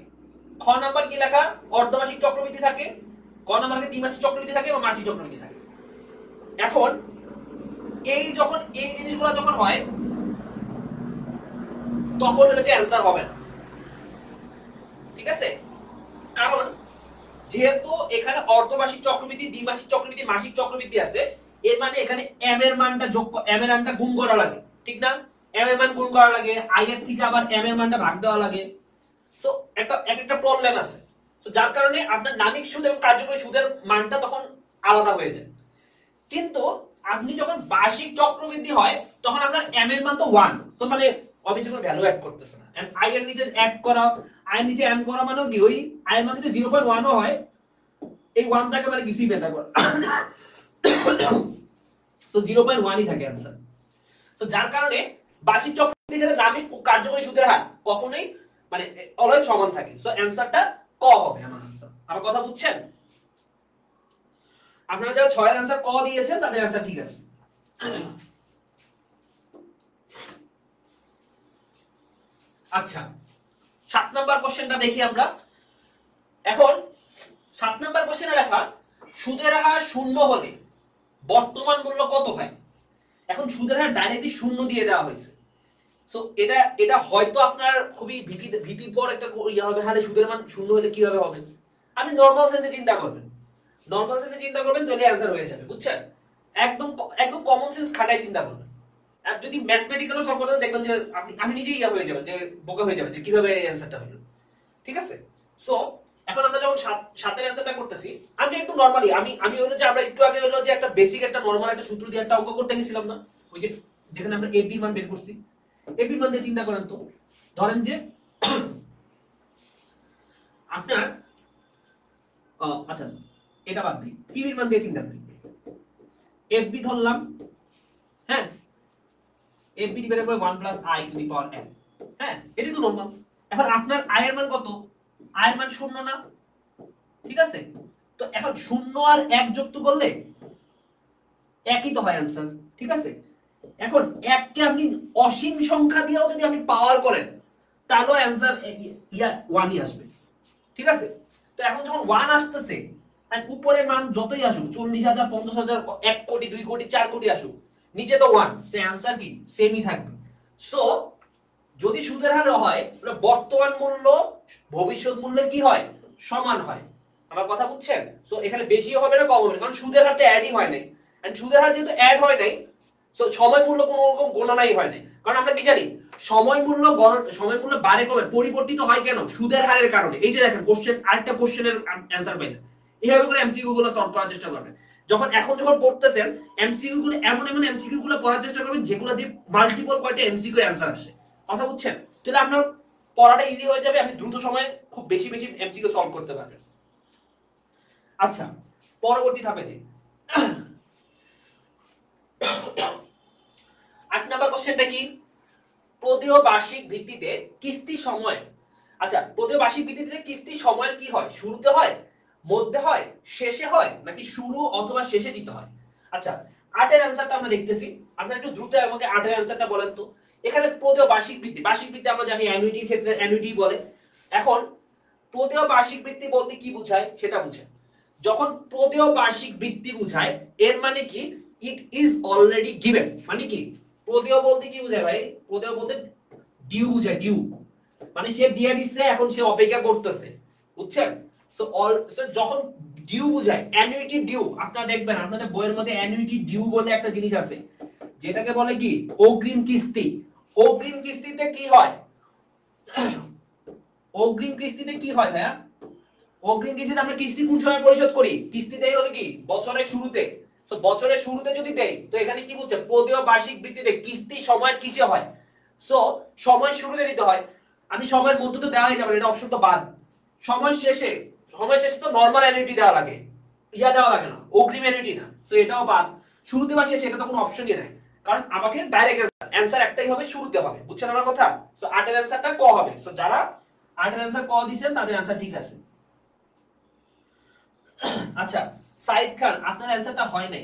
খ নাম্বার কি লেখা, অর্ধমাসিক চক্রবৃদ্ধি থাকে। ক নাম্বার দ্বিমাসিক চক্রবৃদ্ধি থাকে বা মাসিক চক্রবৃদ্ধি থাকে। এখন যখন এই জিনিসগুলো যখন হয় তখন হলো যে অ্যানসার হবে না, ঠিক আছে? কারণ যেহেতু এখানে অর্ধমাসিক চক্রবৃদ্ধি, দ্বিমাসিক চক্রবৃদ্ধি, মাসিক চক্রবৃদ্ধি আছে, এর মানে এখানে এম এর মানটা এম এর মানটা গুণ করা লাগে, ঠিক না? এম এর মান গুণ করা লাগে, আই এর থেকে আবার এম এর মানটা ভাগ দেওয়া লাগে। সো একটা প্রবলেম আছে। সো যার কারণে আপনার নামিক সুদ এবং কার্যকরী সুদের মানটা তখন আলাদা হয়ে যায়। কিন্তু আপনি যখন বার্ষিক চক্রবৃদ্ধি হয় তখন আপনার এম এর মান তো 1, সো মানে অবশ্যই কোনো ভ্যালু অ্যাড করতেছে না। এন্ড আই এর নিচে অ্যাড করা, আই এর নিচে এম করা মানে কি ওই আই এর মান যদি 0.1 ও হয় এই 1 টাকে মানে কিছুই বেটা করে। সো 0.1 ই থাকে आंसर। সো যার কারণে বার্ষিক চক্রবৃদ্ধি ক্ষেত্রে নামিক ও কার্যকরী সুদের হার কখনোই মানে অলওয়েজ সমান থাকে। সো অ্যানসারটা ক হবে আমার आंसर। আমার কথা বুঝছেন? আপনারা যারা 6 এর आंसर ক দিয়েছেন তাদের आंसर ঠিক আছে। আচ্ছা, 7 নাম্বার কোশ্চেনটা দেখি আমরা। এখন 7 নাম্বার কোশ্চেনে লেখা সুদের হার শূন্য হলে বর্তমান মূল্য কত হয়। এখন সুদের হার ডাইরেক্টলি শূন্য দিয়ে দেওয়া হয়েছে। সো এটা হয়তো আপনার খুবই ভীতিকর একটা ইয়া হবে, হারে সুদের মান শূন্য হলে কিভাবে হবে। আপনি নরমাল সেন্সে চিন্তা করবেন, তাহলে অ্যানসার হয়ে যাবে, বুঝছেন? একদম একদম কমন সেন্স খাটাই চিন্তা করবেন। আর যদি ম্যাথমেটিক্যালও সলভ করেন দেখবেন যে আপনি নিজেই ইয়া হয়ে যাবেন, যে বোকা হয়ে যাবেন যে কিভাবে এই অ্যানসারটা হলো, ঠিক আছে? সো এখন আমরা যখন 7 এর অ্যানসারটা করতেছি, আমি একটু নরমালি আমি হলো যে আমরা একটু আগে হলো যে একটা বেসিক একটা নরমাল একটা সূত্র দিয়ে একটা অঙ্ক করতে গেছিলাম না, ওই যে যেখানে আমরা এবি মান বের করছি। এবি মান দিয়ে চিন্তা করেন তো, ধরেন যে আপনার আচ্ছা এটা বাদ দিই, পিবির মান দিয়ে চিন্তা করি। এফবি ধরলাম, হ্যাঁ, FB divided by 1 plus I to the power n, হ্যাঁ এটাই তো নরমাল। এখন আপনার আই এর মান কত, আই এর মান 0 না, ঠিক আছে? তো এখন 0 আর 1 যুক্ত করলে একই তো হয় आंसर, ঠিক আছে? এখন 1 কে আপনি অসীম সংখ্যা দিয়েও যদি আপনি পাওয়ার করেন তাহলে आंसर 1 ই আসবে, ঠিক আছে? তো এখন যখন 1 আসতেছে আর উপরের মান যতই আসুক 40,000 50,000 1 কোটি 2 কোটি 4 কোটি আসুক, নিচে তো 1, সে आंसर কি সেমই থাকবে। সো যদি সুদের হার হয় তাহলে বর্তমান মূল্য ভবিষ্যৎ মূল্যের কি হয় সমান হয়। আমার কথা বুঝছেন? সো এখানে বেশি হবে না কম হবে না, কারণ সুদের হার তো অ্যাডই হয় নাই। এন্ড সুদের হার যেহেতু অ্যাড হয় নাই, সো সময় মূল্য কোনো রকম গণনাই হয় নাই। কারণ আমরা কি জানি সময় মূল্য বাড়ে কমে পরিবর্তিত হয় কেন, সুদের হারের কারণে। এই যে দেখেন কোশ্চেন, আরেকটা কোশ্চেনের অ্যানসার পাইলেন। এইভাবে করে এমসিকিউ গুলো সলভ করার চেষ্টা করবেন। যখন পড়তেছেন এমসিকিউ গুলো এমন এমসিকিউ গুলো পড়ার চেষ্টা করবেন যেগুলো দিয়ে মাল্টিপল কয়টা এমসিকিউ অ্যানসার আসে, কথা বুঝছেন? তাহলে আপনার পড়াটা ইজি হয়ে যাবে, আপনি দ্রুত সময়ে খুব বেশি বেশি এমসিকিউ সলভ করতে পারবেন। আচ্ছা, পরবর্তী ধাপে যাই। 8 নাম্বার কোশ্চেনটা কি? প্রদেয় বার্ষিক ভিত্তিতে কিস্তি সময়। আচ্ছা, প্রদেয় বার্ষিক ভিত্তিতে কিস্তি সময় কি হয়? শুরুতে হয়, মধ্যে হয়, শেষে হয়, নাকি শুরু অথবা শেষে দিতে হয়? আচ্ছা, 8 এর অ্যানসারটা আমরা দেখতেছি। আপনারা একটু দ্রুত আমাকে 8 এর অ্যানসারটা বলেন তো। এখানে প্রদেয় বার্ষিক ভিত্তি, বার্ষিক ভিত্তি আমরা জানি অ্যানুইটির ক্ষেত্রে অ্যানুইটি বলে। এখন প্রদেয় বার্ষিক ভিত্তি বলতে কি বোঝায় সেটা বুঝেন। যখন প্রদেয় বার্ষিক ভিত্তি বোঝায় এর মানে কি? It is already given. মানে কি? প্রদেয় বলতে কি বোঝায় ভাই? প্রদেয় বলতে ডিউ বোঝায়, ডিউ। মানে সে দিয়ে দিচ্ছে, এখন সে অপেক্ষা করতেছে, বুঝছেন? সো যখন ডিউ বোঝায়, অ্যানুইটি ডিউ, আপনারা দেখবেন আপনাদের বইয়ের মধ্যে অ্যানুইটি ডিউ বলে একটা জিনিস আছে, যেটাকে বলে কি? অগ্রিম কিস্তি। অগ্রিম কিস্তিতে কি হয়? অগ্রিম কিস্তিতে কি হয় ভাইয়া? অগ্রিম কিস্তিতে আমরা কিস্তি কোন সময় পরিশোধ করি? কিস্তি দেই হলো কি? বছরের শুরুতে। তো বছরের শুরুতে যদি দেই, তো এখানে কি বলছে? প্রদেয় বার্ষিক ভিত্তিতে কিস্তি সময়ের কিসে হয়? সো সময় শুরুতে দিতে হয়। আমি সময়ের মধ্যে তো দেওয়াই যাবে, এটা অপশন তো বাদ। সময় শেষে, সময় শেষে তো নরমাল অ্যানুইটি দেওয়া লাগে, ইয়া দেওয়া লাগে না, অগ্রিম অ্যানুইটি না। সো এটাও বাদ। শুরুতে বা শেষে এটা তো কোনো অপশনই নাই, কারণ আমাকে ডাইরেক্ট অ্যানসার একটাই হবে, শুরুতে হবে। বুঝছেন আমার কথা? সো 8 এর অ্যানসারটা ক হবে। সো যারা 8 এর অ্যানসার ক দিবেন তাদের অ্যানসার ঠিক আছে। আচ্ছা, সাইদ খান, আপনার অ্যানসারটা হয় নাই।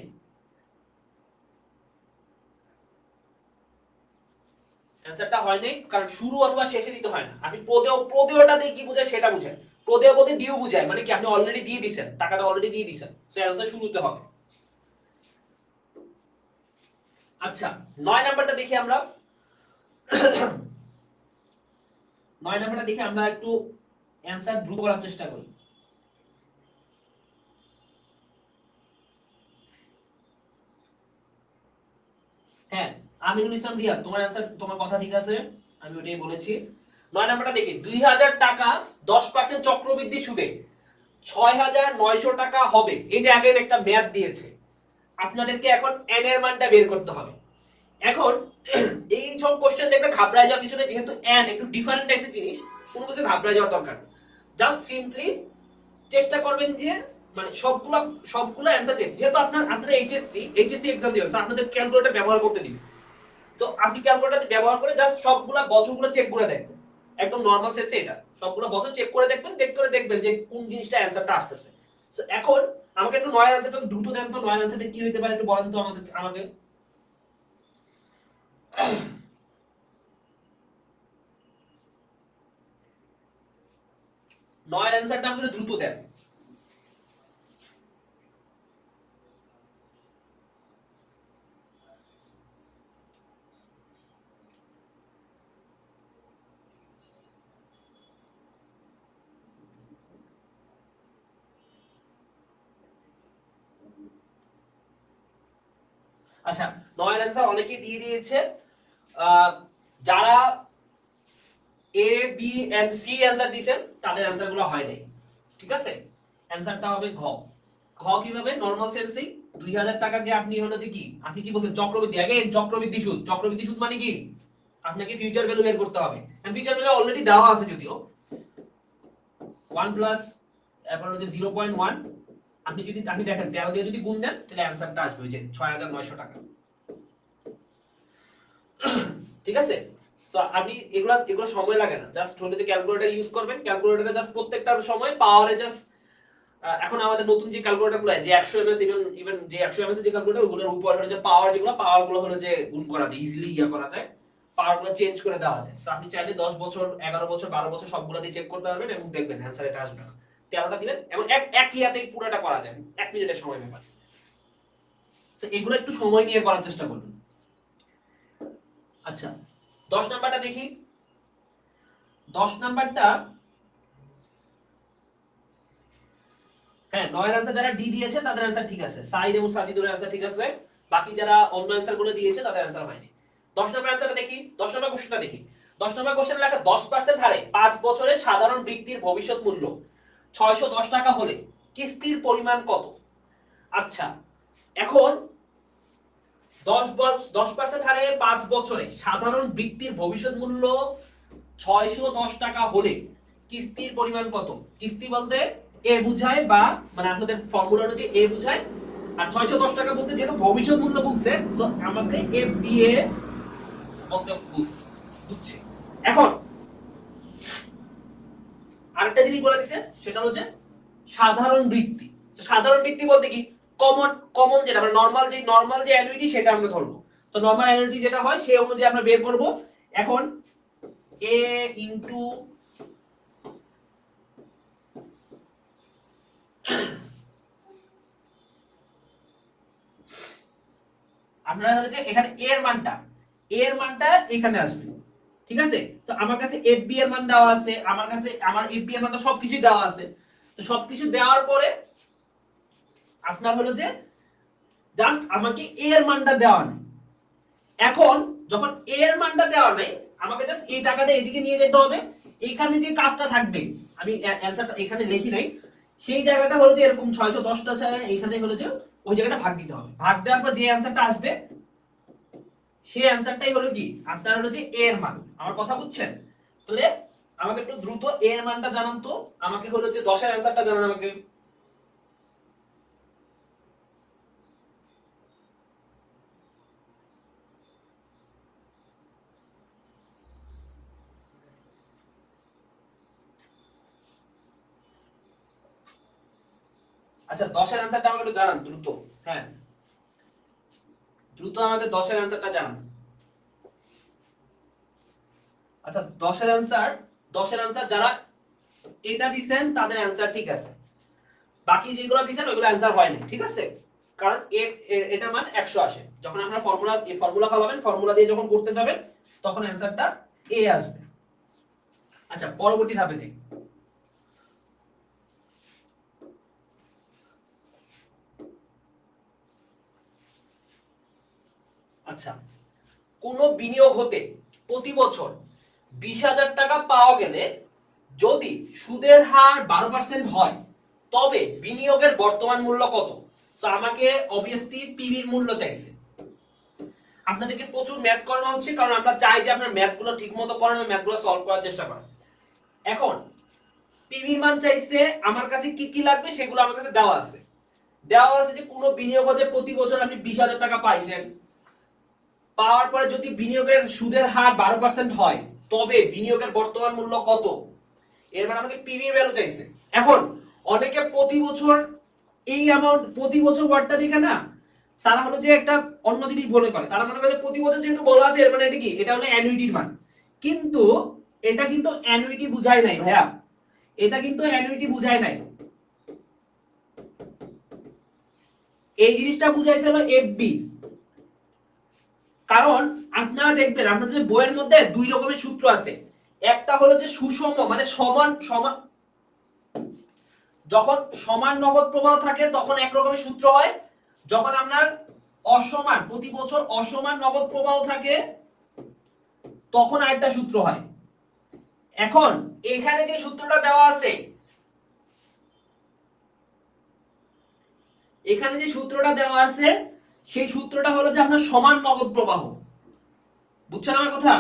অ্যানসারটা হয় নাই কারণ শুরু অথবা শেষে দিতে হয় না। আপনি প্রদেয়টা দিয়ে কি বোঝায় সেটা বুঝেন। প্রদেয় বলতে ডিউ বুঝায়, মানে কি? আপনি অলরেডি দিয়ে দিবেন, টাকাটা অলরেডি দিয়ে দিবেন। সো অ্যানসার শুরুতে হবে। আচ্ছা, 9 নাম্বারটা দেখি আমরা। 9 নাম্বারটা দেখি আমরা একটু অ্যানসার দ্রুত করার চেষ্টা করি। হ্যাঁ, আমিনুল ইসলাম রিয়া, তোমার অ্যানসার, তোমার কথা ঠিক আছে, আমি ওটাই বলেছি। 9 নাম্বারটা দেখি। 2000 টাকা 10% চক্রবৃদ্ধি সুদে 6900 টাকা হবে। এই যে আগের একটা মেয়াদ দিয়েছে, আপনাদেরকে এখন n এর মানটা বের করতে হবে। এখন এই সব কোশ্চেন দেখলে ঘাবড়ায় যাওয়ার কিছু নেই, যেহেতু n একটু ডিফারেন্ট টাইপের জিনিস, কোনো কিছু ঘাবড়ায় যাওয়ার দরকার নেই। জাস্ট সিম্পলি চেষ্টা করবেন যে মানে সবগুলা অ্যানসার দিন। যেহেতু আপনারা এইচএসসি এক্সাম দিবেন, আপনাদের ক্যালকুলেটর ব্যবহার করতে দিবেন। তো আপনি ক্যালকুলেটর ব্যবহার করে জাস্ট সবগুলা বছরগুলো চেক করে দেখবেন, একদম নরমাল সেন্সে এটা সবগুলো বছর চেক করে দেখবেন, দেখবেন যে কোন জিনিসটা অ্যানসারটা আসতেছে। সো এখন আমাকে একটু 9 অ্যানসারটা দ্রুত দেন তো। 9 অ্যানসারটা কি হতে পারে একটু বলেন তো আমাকে। 9 অ্যানসারটা আমাকে দ্রুত দেন। আচ্ছা, 9 এর অ্যানসার অনেকেই দিয়ে দিয়েছে। যারা A B and see answer দিবেন তাদের অ্যানসারগুলো হয় নাই। ঠিক আছে, অ্যানসারটা হবে ঘ। ঘ কিভাবে? নরমাল সেন্সেই 2000 টাকাকে আপনি হলো যে কি, আপনি কি বলছেন? চক্রবৃদ্ধি। আগে চক্রবৃদ্ধি সুদ। চক্রবৃদ্ধি সুদ মানে কি? আপনাকে ফিউচার ভ্যালু বের করতে হবে। এন্ড ফিউচার ভ্যালু অলরেডি দেওয়া আছে, যদিও 1 প্লাস এরপর হচ্ছে 0.1। আপনি দেখেন 13 দিয়ে যদি গুণ দেন তাহলে অ্যানসারটা আসবে ওই যে 6900 টাকা। ঠিক আছে, তো আপনি এগুলো সময় লাগে না, জাস্ট হলো যে ক্যালকুলেটর ইউজ করবেন। ক্যালকুলেটরে জাস্ট প্রত্যেকটা সময় পাওয়ারে জাস্ট এখন আমাদের নতুন যে ক্যালকুলেটরগুলো যে 100 এমএস, ইভেন যে 100 এমএস যে ক্যালকুলেটর, ওগুলোর উপর হলো যে পাওয়ারগুলো হলো যে গুণ করা যায়, ইজিলি করা যায়, পাওয়ারগুলো চেঞ্জ করে দেওয়া যায়। সো আপনি চাইলে 10 বছর, 11 বছর, 12 বছর সবগুলো দিয়ে চেক করতে পারবেন এবং দেখবেন অ্যানসার এটা আসবে না। 13টা দিবেন এবং এক ইয়াতেই পুরোটা করা যায়, 1 মিনিটের সময় ব্যাপার। সো এগুলো একটু সময় নিয়ে করার চেষ্টা করবেন। আচ্ছা, 10 নাম্বারটা দেখি। 10 নাম্বারটা, হ্যাঁ, 9 এর অ্যানসার যারা ডি দিয়েছে তাদের অ্যানসার ঠিক আছে, সাইদ এবং সাজিদুর অ্যানসার ঠিক আছে। বাকি যারা অন্য অ্যানসার গুলো দিয়েছে তাদের অ্যানসার হয়নি। 10 নম্বর অ্যানসারটা দেখি। 10 নম্বর কোশ্চেনটা দেখি। 10 নম্বর কোশ্চেনে লেখা 10% হারে 5 বছরের সাধারণ বৃত্তির ভবিষ্যৎ মূল্য 610 টাকা হলে কিস্তির পরিমাণ কত? আচ্ছা, এখন 10% হারে 5 বছরে সাধারণ বৃত্তির ভবিষ্যৎ মূল্য 610 টাকা হলে কিস্তির পরিমাণ কত? কিস্তি বলতে এ বুঝায় বা মানে আপনাদের ফর্মুলা অনুযায়ী এ বুঝায়, আর 610 টাকা বলতে যেহেতু ভবিষ্যৎ মূল্য বুঝছে তো আমাকে এফ দিয়ে বলতে বুঝছে। এখন আরেকটা জিনিস বলে দিছে সেটা হলো যে সাধারণ বৃত্তি। সাধারণ বৃত্তি বলতে কি কমন কমন যেটা মানে নরমাল যে অ্যানুইটি সেটা আমরা ধরবো। তো নরমাল অ্যানুইটি যেটা হয় সেই অনুযায়ী আমরা বের করব। এখন a ইনটু আপনারা হলো যে এখানে a এর মানটা এখানে আসবে, ঠিক আছে? তো আমার কাছে fb এর মান দেওয়া আছে, আমার কাছে আমার fb এর মানটা সবকিছু দেওয়া আছে। তো সবকিছু দেওয়ার পরে আপনার হলো যে জাস্ট আমাকে a এর মানটা দেওয়া নেই। এখন যখন a এর মানটা দেওয়া নেই আমাকে জাস্ট এই টাকাটা এদিকে নিয়ে যেতে হবে। এখানে যে কাজটা থাকবে আমি অ্যানসারটা এখানে লিখি নাই, সেই জায়গাটা হলো যে এরকম 610 টা এখানে হলো যে ওই জায়গাটা ভাগ দিতে হবে। ভাগ দেওয়ার পর যে অ্যানসারটা আসবে সেই অ্যানসারটাই হলো কি আপনার হলো যে a এর মান। আমার কথা বুঝছেন? তাহলে আমাকে একটু দ্রুত a এর মানটা জানান তো, আমাকে হলো যে 10 এর অ্যানসারটা জানান আমাকে। আচ্ছা 10 এর অ্যানসারটা আমাকে একটু জানান দ্রুত। হ্যাঁ দ্রুত আমাকে 10 এর অ্যানসারটা জানান। আচ্ছা 10 এর অ্যানসার যারা এটা দিবেন তাদের অ্যানসার ঠিক আছে, বাকি যেগুলো দিবেন ওইগুলো অ্যানসার হয় না, ঠিক আছে? কারণ এটা মান 100 আসে। যখন আপনারা ফর্মুলা ফলাবেন, ফর্মুলা দিয়ে যখন করতে যাবেন তখন অ্যানসারটা a আসবে। আচ্ছা পরবর্তী ধাপে যাই। আচ্ছা কোন বিনিয়োগ হতে প্রতি বছর 20,000 টাকা পাওয়া গেলে যদি সুদের হার 12% হয় তবে বিনিয়োগের বর্তমান মূল্য কত? সো আমাকে অবভিয়াসলি পিভির মূল্য চাইছে। আপনাদেরকে প্রচুর ম্যাথ করানো হচ্ছে কারণ আমরা চাই যে আপনার ম্যাথগুলো ঠিকমতো করেন, ম্যাথগুলো সলভ করার চেষ্টা করেন। এখন পিভির মান চাইছে, আমার কাছে কি কি লাগবে সেগুলো আমার কাছে দেওয়া আছে। দেওয়া আছে যে কোন বিনিয়োগ হতে প্রতি বছর আপনি 20,000 টাকা পাইছেন, পাওয়ার পরে যদি বিনিয়োগের সুদের হার 12% হয় তবে বিনিয়োগের বর্তমান মূল্য কত? এর মানে আমাকে পিভি ভ্যালু চাইছে। এখন অনেকে প্রতি বছর এই অ্যামাউন্ট প্রতি বছর ওয়ার্ডটা দেখে না, তারা হলো যে একটা অন্য জিনিস মনে করে। তারা মনে করে প্রতি বছর যেহেতু বলা আছে এর মানে এটা কি, এটা হলো অ্যানুইটির মান। কিন্তু এটা কিন্তু অ্যানুইটি বুঝায় নাই ভাইয়া, এটা কিন্তু অ্যানুইটি বুঝায় নাই। এই জিনিসটা বুঝাইছিল এফবি। কারণ আপনারা দেখবেন আপনাদের বইয়ের মধ্যে দুই রকমের সূত্র আছে। একটা হলো যে সুষম মানে সমান সমান, যখন সমান নগদ প্রবাহ থাকে তখন এক রকমের সূত্র হয়, যখন আপনার অসমান প্রতি বছর অসমান নগদ প্রবাহ থাকে তখন আরেকটা সূত্র হয়। এখন এখানে যে সূত্রটা দেওয়া আছে, এখানে যে সূত্রটা দেওয়া আছে সেই সূত্রটা হলো যে আপনার সমান নগদ প্রবাহ। বুঝছেন আমার কথা?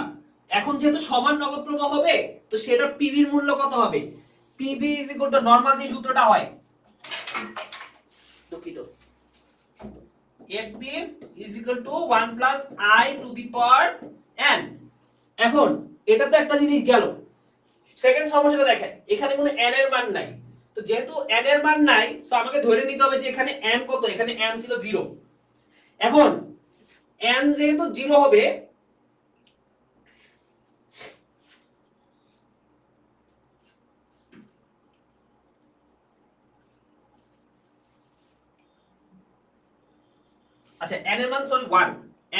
এখন যেহেতু সমান নগদ প্রবাহ হবে তো সেটা পিভির মূল্য কত হবে? PV is equal to normal যে সূত্রটা হয়, দুঃখিত, FB is equal to 1 plus I to the power n। এখন এটা তো একটা জিনিস গেল। সেকেন্ড সমস্যাটা দেখেন, এখানে কোনো n এর মান নাই। তো যেহেতু n এর মান নাই সো আমাকে ধরে নিতে হবে যে এখানে n কত, এখানে n ছিল 0। এখন n যেহেতু 0 হবে, আচ্ছা n এর মান সরি 1,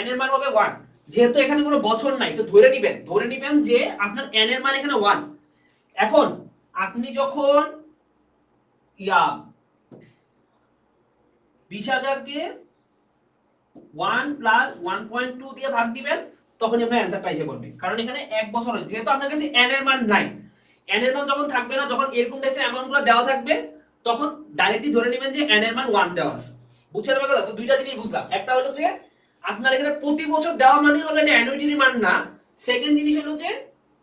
n এর মান হবে 1। যেহেতু এখানে কোনো বছর নাই তো ধরে নেবেন যে আপনার n এর মান এখানে 1। এখন আপনি যখন 20,000 কে 1 প্লাস 1.2 দিয়ে ভাগ দিবেন তখনই আপনার অ্যানসারটা এসে পড়বে। কারণ এখানে এক বছর হয়েছে, যেহেতু আপনার কাছে n এর মান নাই, n এর মান যখন থাকবে না, যখন এরকম টাইপের অ্যামাউন্টগুলো দেওয়া থাকবে তখন ডাইরেক্টলি ধরে নেবেন যে n এর মান 1 দেওয়া আছে। বুঝছেন আমার কথা? দুইটা জিনিস বুঝলাম, একটা হলো যে আপনার এখানে প্রতি বছর দেওয়া মানে হলো এটা অ্যানুইটির মান না। সেকেন্ড জিনিস হলো যে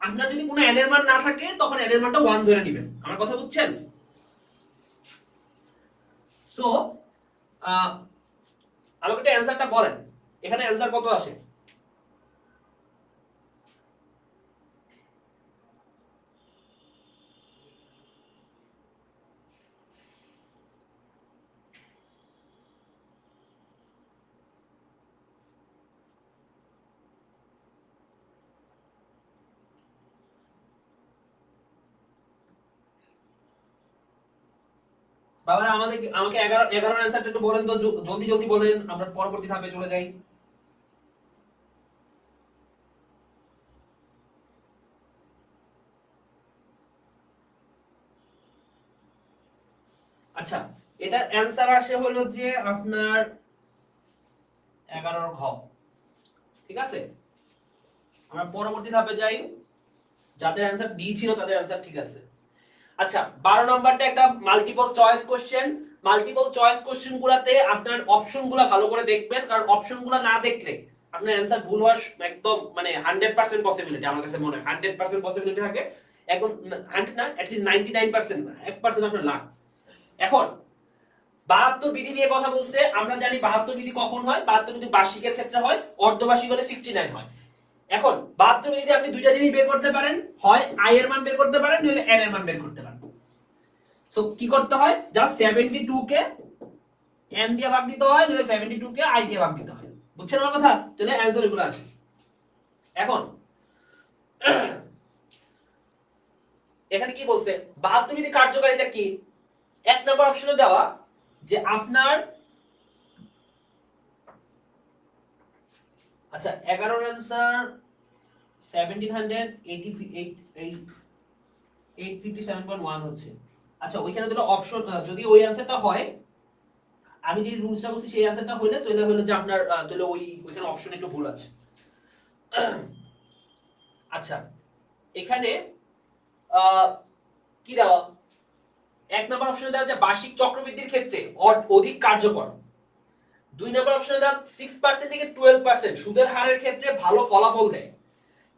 আপনার যদি কোনো n এর মান না থাকে তখন n এর মানটা 1 ধরে নেবেন। আমার কথা বুঝছেন? সো আমাকে একটা অ্যানসারটা বলেন, এখানে অ্যানসার কত আসে? বাবারা আমাকে 11 অ্যানসারটা একটু বলেন তো, জলদি জলদি বলেন, আমরা পরবর্তী ধাপে চলে যাই। আচ্ছা, এটার অ্যানসার আসে হলো যে আপনার 11 ঘ। ঠিক আছে, আমরা পরবর্তী ধাপে যাই। যাদের অ্যানসার ডি ছিল তাদের অ্যানসার ঠিক আছে। আচ্ছা, 12 নম্বরটা একটা multiple choice question. Multiple choice question গুলাতে আপনার অপশনগুলো ভালো করে দেখবেন, কারণ অপশনগুলো না দেখলে আপনার অ্যানসার ভুল হওয়ার একদম মানে 100% পসিবিলিটি, আমার কাছে মনে হয় 100% পসিবিলিটি থাকে। এখন 100 না, at least 99% না, 1% আপনার লাখ। এখন 72 বিধি নিয়ে কথা বলছে। আমরা জানি 72 বিধি কখন হয়? 72 বিধি বার্ষিকের ক্ষেত্রে হয়, অর্ধবার্ষিক হলে 69 হয়। এখন 72 বিধি আপনি দুইটা জিনিস বের করতে পারেন, হয় আই এর মান বের করতে পারেন, নইলে এন এর মান বের করতে পারেন। সো কি করতে হয়? জাস্ট 72 কে n দিয়ে ভাগ দিতে হয়, নইলে 72 কে i দিয়ে ভাগ দিতে হয়। বুঝছেন আমার কথা? তাহলে অ্যানসার এগুলো আসে। এখন এখানে কি বলছে? 72 বিধি কার্যকারিতা কি? এক নম্বর অপশনে দেওয়া যে আপনার, আচ্ছা 11 এর অ্যানসার 857.1 হচ্ছে। আচ্ছা, ওইখানে দিলে অপশন, যদি ওই অ্যানসারটা হয়, আমি যে রুলসটা বলছি সেই অ্যানসারটা হইলে তাহলে হলো যে আপনার তাহলে ওইখানে অপশন একটু ভুল আছে। আচ্ছা, এখানে কি দেওয়া? এক নম্বর অপশনে দেওয়া যে বার্ষিক চক্রবৃদ্ধির ক্ষেত্রে অধিক কার্যকর। দুই নম্বর অপশনে দেওয়া 6% থেকে 12% সুদের হারের ক্ষেত্রে ভালো ফলাফল দেয়।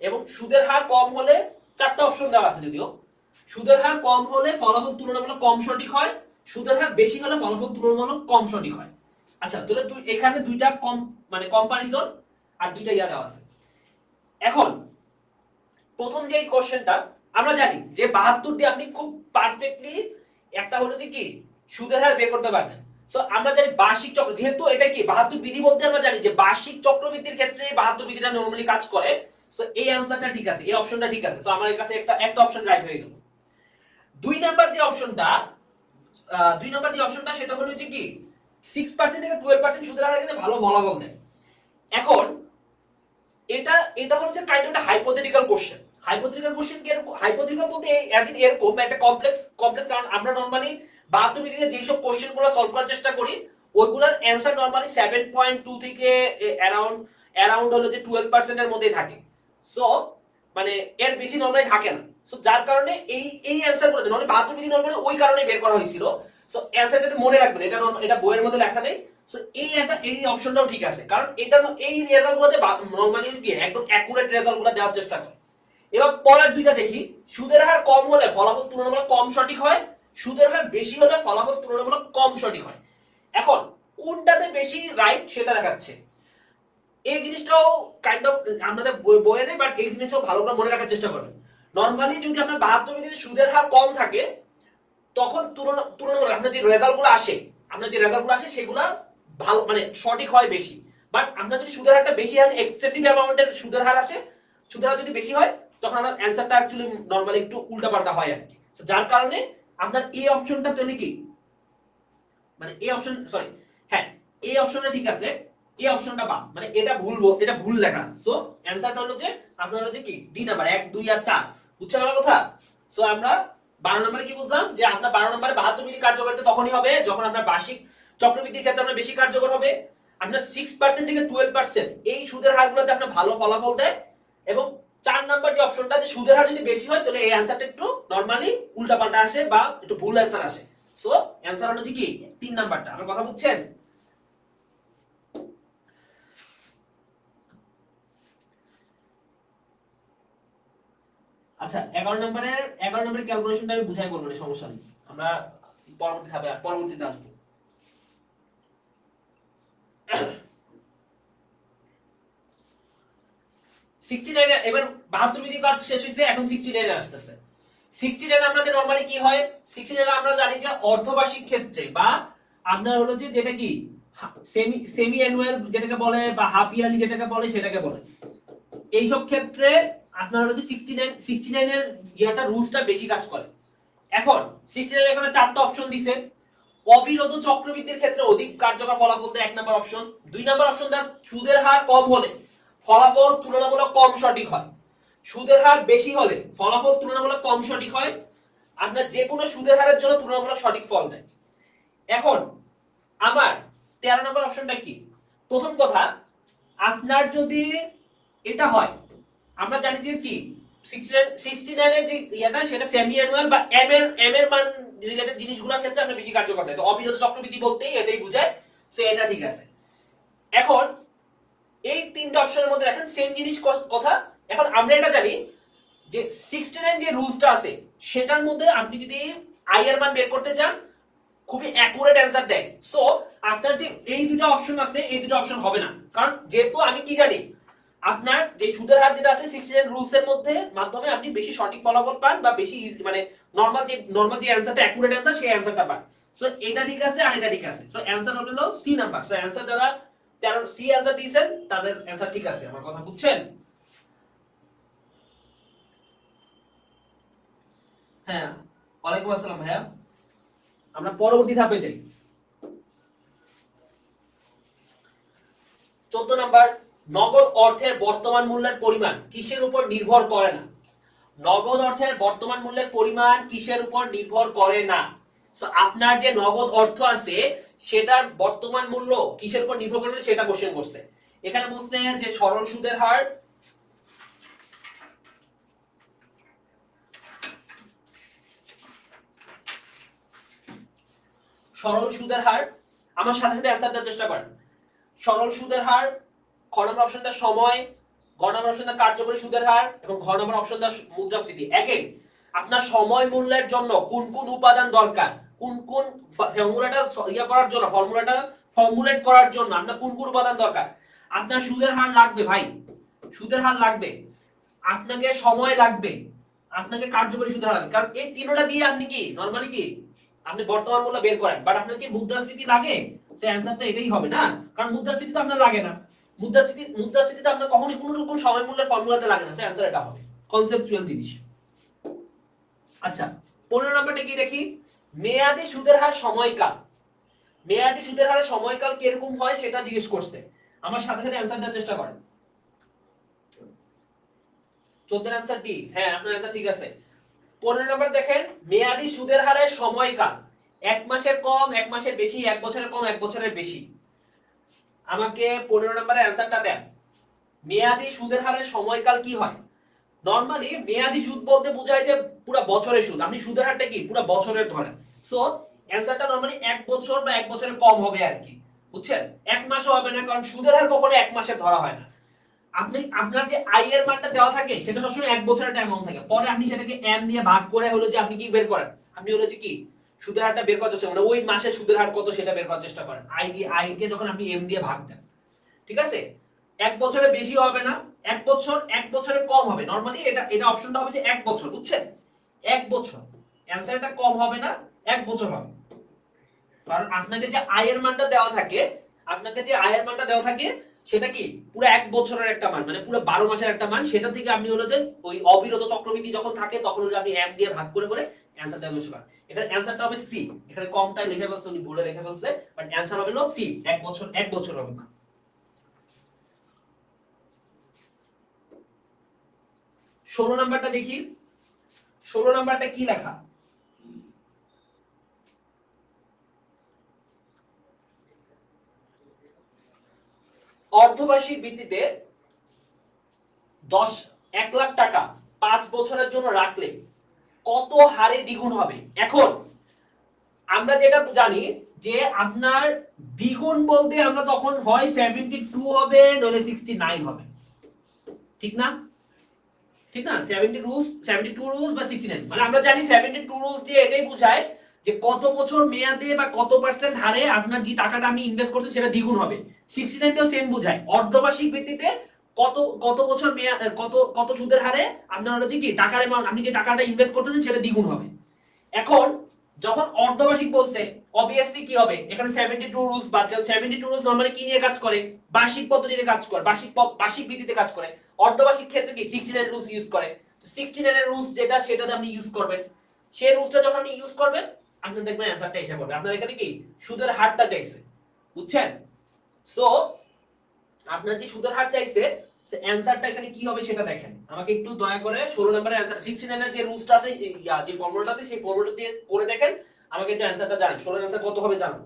এবং সুদের হার কম হলে, চারটা অপশন দেওয়া আছে যদিও, সুদের হার কম হলে ফলাফল তুলনামূলক কম সঠিক হয়, সুদের হার বেশি হলে ফলাফল তুলনামূলক কম সঠিক হয়। আচ্ছা, তাহলে এখানে দুইটা কম মানে কম্পারিজন আর দুইটা ইয়া দেওয়া আছে। এখন প্রথম যে কোশ্চেনটা আমরা জানি যে 72 দিয়ে আপনি খুব পারফেক্টলি একটা হলো যে কি সুদের হার বের করতে পারবেন। সো আমরা জানি বার্ষিক চক্র, যেহেতু এটা কি 72 বিধি বলতে আমরা জানি যে বার্ষিক চক্রবৃদ্ধির ক্ষেত্রে 72 বিধিটা নরমালি কাজ করে। সো এই অ্যানসারটা ঠিক আছে, এই অপশনটা ঠিক আছে। সো আমার কাছে একটা অপশন রাইট হয়ে গেল। দুই নাম্বার যে অপশনটা সেটা হলো যে কি 6% থেকে 12% সুদের হারে কিন্তু ভালো ফলাফল দেয়। এখন এটা হলো যে কাইন্ড অফ একটা হাইপোথেটিক্যাল কোশ্চেন। হাইপোথেটিক্যাল কোশ্চেন কি? হাইপোথেটিক্যাল বলতে অ্যাজ ইন এরকম একটা কমপ্লেক্স, কারণ আমরা নরমালি 72 বিধিতে যেই সব কোশ্চেনগুলো সলভ করার চেষ্টা করি ওইগুলোর অ্যানসার নরমালি 7.2 থেকে অ্যারাউন্ড হলো যে 12% এর মধ্যেই থাকে। সো মানে এর বেশি নরমালি থাকে না। সো যার কারণে এই অ্যানসার গুলো নরমালি 72 বিধি নরমালি ওই কারণে বের করা হয়েছিল। সো অ্যানসারটা মনে রাখবেন, এটা বইয়ের মধ্যে লেখা নেই। সো এই অপশনটাও ঠিক আছে, কারণ এটা এই রেজাল্টগুলোতে নরমালি কি একদম অ্যাকুরেট রেজাল্টগুলো দেওয়ার চেষ্টা করে। এবার পরের দুইটা দেখি। সুদের হার কম হলে ফলাফল তুলনামূলক কম সঠিক হয়, সুদের হার বেশি হলে ফলাফল তুলনামূলক কম সঠিক হয়। এখন কোনটাতে বেশি রাইট সেটা দেখাচ্ছে। এই জিনিসটাও কাইন্ড অফ আপনাদের বইয়ে নেই, বাট এই জিনিসটাও ভালো করে মনে রাখার চেষ্টা করবেন। নরমালি যদি আপনার 72 বিধিতে সুদের হার কম থাকে তখন তুলনামূলক আপনার যে রেজাল্টগুলো আসে সেগুলো ভালো মানে সঠিক হয় বেশি। বাট আপনার যদি সুদের হারটা বেশি আছে, এক্সেসিভ অ্যামাউন্টের সুদের হার আসে, সুদের হার যদি বেশি হয় তখন আপনার অ্যানসারটা অ্যাকচুয়ালি নরমালি একটু উল্টাপাল্টা হয় আর কি। যার কারণে আপনার এই অপশনটা তাহলে কি মানে এই অপশন, সরি হ্যাঁ এই অপশনটা ঠিক আছে, এই অপশনটা বাদ, মানে এটা ভুল লেখা। সো অ্যানসারটা হলো যে আপনার হলো যে কি ডি নাম্বার 1 2 আর 4। বুঝছেন আমার কথা? সো আমরা 12 নম্বরে কি বুঝলাম যে আপনার 12 নম্বরে 72 বিধি কার্যকরিতা তখনই হবে যখন আপনার বার্ষিক চক্রবৃদ্ধির ক্ষেত্রে আপনার বেশি কার্যকর হবে। আপনার 6% থেকে 12% এই সুদের হারগুলোতে আপনার ভালো ফলাফল দেয়। এবং 4 নাম্বার যে অপশনটা, যে সুদের হার যদি বেশি হয় তাহলে এই অ্যানসারটা একটু নরমালি উল্টাপাল্টা আসে বা একটু ভুল অ্যানসার আসে। সো অ্যানসার হলো কি 3 নাম্বারটা। আমার কথা বুঝছেন? আচ্ছা, 11 নম্বরের ক্যালকুলেশনটা আমি বুঝাই বলবো না, সমস্যা নেই, আমরা পরবর্তীতে আসবো। 69 এবার 72 বিধি কাজ শেষ হইছে, এখন 69 আসতেছে। 69 আমাদের নরমালি কি হয়, 69 আমরা জানি যে অর্ধবার্ষিক ক্ষেত্রে বা আপনার হলো যে যেটা কি সেমি অ্যানুয়াল যেটাকে বলে বা হাফ ইয়ারলি যেটাকে বলে সেটাকে বলে, এইসব ক্ষেত্রে আপনার হলো যে 69 এর ইয়াটা রুলসটা বেশি কাজ করে। এখন 69 এখানে চারটা অপশন দিছে। অবিরত চক্রবৃদ্ধির ক্ষেত্রে অধিক কার্যকর ফলাফল দেয় 1 নাম্বার অপশন। 2 নাম্বার অপশন দা সুদের হার কম হলে ফলাফল তুলনামূলক কম সঠিক হয়। সুদের হার বেশি হলে ফলাফল তুলনামূলক কম সঠিক হয়। আপনার যে কোনো সুদের হারের জন্য তুলনামূলক সঠিক ফল দেয়। এখন আমার 13 নম্বর অপশনটা কি? প্রথম কথা, আপনার যদি এটা হয়, আমরা জানি যে কি 69 এর যে ইয়াটা সেটা সেমি অ্যানুয়াল বা এম এর মান রিলেটেড জিনিসগুলোর ক্ষেত্রে আমরা বেশি কার্যকর দেয়। তো অবিরত চক্রবৃদ্ধি বলতেই এটাই বোঝায়, সো এটা ঠিক আছে। এখন এই তিনটা অপশনের মধ্যে দেখেন সেম জিনিস কথা। এখন আমরা এটা জানি যে 69 যে রুলসটা আছে সেটার মধ্যে আপনি যদি আই এর মান বের করতে চান খুবই অ্যাকুরেট অ্যানসার দেয়। সো আপনার যে এই দুটো অপশন আছে এই দুটো অপশন হবে না, কারণ যেহেতু আমি কি জানি আপনার যে সুদের হার যেটা আছে 69 রুলস এর মধ্যে মাধ্যমে আপনি বেশি সঠিক ফলাফল পান বা বেশি মানে নরমাল যে অ্যানসারটা অ্যাকুরেট অ্যানসার সেই অ্যানসারটা পান। সো এটা ঠিক আছে আর এটা ঠিক আছে। সো অ্যানসার হলো সি নাম্বার। সো অ্যানসার যারা 13 সি অ্যানসার দিয়েছেন তাদের অ্যানসার ঠিক আছে। আমার কথা বুঝছেন? হ্যাঁ, ওয়ালাইকুম আসসালাম ভাইয়া। আমরা পরবর্তী ধাপে যাই। 14 নাম্বার, নগদ অর্থের বর্তমান মূল্যের পরিমাণ কিসের উপর নির্ভর করে না? নগদ অর্থের বর্তমান মূল্যের পরিমাণ কিসের উপর নির্ভর করে না? সো আপনার যে নগদ অর্থ আছে সেটার বর্তমান মূল্য কিসের উপর নির্ভর করে সেটা কোশ্চেন করছে। এখানে বলছে যে সরল সুদের হার, সরল সুদের হার, আমার সাথে সাথে অ্যানসার দেওয়ার চেষ্টা করেন। সরল সুদের হার, খ নম্বর অপশনটা সময়, গ নম্বর অপশনটা কার্যকরী সুদের হার এবং ঘ নম্বর অপশনটা মুদ্রাস্ফীতি। এগেইন আপনার সময় মূল্যের জন্য কোন কোন উপাদান দরকার, কোন কোন ফর্মুলাটা করার জন্য ফর্মুলেট করার জন্য আপনার কোন কোন উপাদান দরকার। আপনার সুদের হার লাগবে ভাই, সুদের হার লাগবে, আপনাকে সময় লাগবে, আপনাকে কার্যকরী সুদের হার লাগবে, কারণ এই তিনটা দিয়ে আপনি কি নরমালি কি আপনি বর্তমান মূল্য বের করেন। বাট আপনার কি মুদ্রাস্ফীতি লাগে? তো অ্যানসারটা এটাই হবে না, কারণ মুদ্রাস্ফীতি তো আপনার লাগে না। মুদ্রাস্ফীতিতে আপনার কখনোই কোনো রকম সময় মূল্যের ফর্মুলাতে লাগে না। সো অ্যানসার এটা হবে, কনসেপচুয়াল জিনিস। আচ্ছা 15 নম্বরটা কি দেখি, মেয়াদি সুদের হার সময়কাল। মেয়াদি সুদের হারের সময়কাল কিরকম হয় সেটা জিজ্ঞেস করছে। আমার সাথে সাথে অ্যানসার দেওয়ার চেষ্টা করেন। 14 অ্যানসার ডি। হ্যাঁ, আপনার অ্যানসার ঠিক আছে। 15 নম্বর দেখেন, মেয়াদি সুদের হারের সময়কাল 1 মাসের কম 1 মাসের বেশি, 1 বছরের কম 1 বছরের বেশি। আমাকে 15 নম্বরের অ্যানসারটা দেন। মেয়াদি সুদের হারের সময়কাল কি হয়? নরমালি মেয়াদি সুদ বলতে বোঝায় যে পুরো বছরের সুদ, আপনি সুদের হারটা কি পুরো বছরের ধরেন। সো অ্যানসারটা নরমালি 1 বছর বা 1 বছরের কম হবে আর কি, বুঝছেন? 1 মাসও হবে না, কারণ সুদের হার কখনো 1 মাসের ধরা হয় না। আপনি আপনার যে আই এর মানটা দেওয়া থাকে সেটা সবসময় 1 বছরের একটা অ্যামাউন্ট থাকে, পরে আপনি সেটাকে এম দিয়ে ভাগ করে হলো যে আপনি কি বের করেন, আপনি হলো যে কি সুদের হারটা বের করার চেষ্টা করেন, ওই মাসে সুদের হার কত সেটা বের করার চেষ্টা করেন আই কে যখন আপনি এম দিয়ে ভাগ দেন। ঠিক আছে? 1 বছরের বেশি হবে না, 1 বছরের কম হবে। নরমালি এটা অপশনটা হবে যে 1 বছর, বুঝছেন? 1 বছর অ্যানসারটা কম হবে না, 1 বছর হবে। কারণ আপনাকে যে আয়ের মানটা দেওয়া থাকে, সেটা কি পুরো 1 বছরের একটা মান, মানে পুরো 12 মাসের একটা মান। সেটা থেকে আপনি হলো যে ওই অবিরত চক্রবৃদ্ধি যখন থাকে তখন হলো আপনি এম দিয়ে ভাগ করে করে অ্যানসার দেওয়া যাবে। এখানে অ্যানসারটা হবে সি। এখানে কমটাই লিখে ফেলছে, উনি ভুলে লিখে ফেলছে, বাট অ্যানসার হবে হলো সি। 1 বছর হবে না। 16 নাম্বারটা দেখি। 16 নাম্বারটা কি লেখা? অর্ধবার্ষিক ভিত্তিতে 1 লাখ টাকা 5 বছরের জন্য রাখলে কত হারে দ্বিগুণ হবে? এখন আমরা যেটা জানি যে আপনার দ্বিগুণ বলতে আমরা তখন হয় 72 হবে নলে 69 হবে, ঠিক না? 72 রুলস বা 69, মানে আমরা জানি 72 রুলস দিয়ে এটাই বোঝায় যে কত বছর মেয়াদে বা কত পার্সেন্ট হারে আপনার যে টাকাটা আপনি ইনভেস্ট করছেন সেটা দ্বিগুণ হবে। 69 দিয়েও সেম বোঝায়, অর্ধবার্ষিক ভিত্তিতে কত কত বছর মেয়াদ, কত কত সুদের হারে আপনার হলো কি টাকার অ্যামাউন্ট, আপনি যে টাকাটা ইনভেস্ট করতেছেন সেটা দ্বিগুণ হবে। এখন যখন অর্ধবার্ষিক বলছে, অবভিয়াসলি কি হবে, এখানে 72 রুলস বাদ যাবে। 72 রুলস নরমালি কি নিয়ে কাজ করে, বার্ষিক পদ্ধতিতে কাজ করে, বার্ষিক ভিত্তিতে কাজ করে। অর্ধবার্ষিক ক্ষেত্রে কি 69 রুলস ইউজ করে। 69 এর রুলস যেটা সেটাতে আপনি ইউজ করবেন, সেই রুলসটা যখন আপনি ইউজ করবেন আপনি দেখবেন অ্যানসারটা এসে পড়বে। আপনার এখানে কি সুদের হারটা চাইছে, বুঝছেন? সো আপনার যে সুদের হার চাইছে অ্যানসারটা এখানে কি হবে সেটা দেখেন। আমাকে একটু দয়া করে 16 নম্বরের অ্যানসার 69 এর যে রুলসটা আছে, যে ফর্মুলাটা আছে সেই ফর্মুলাটা দিয়ে করে দেখেন, আমাকে একটু অ্যানসারটা জানান। 16 এর অ্যানসার কত হবে জানান।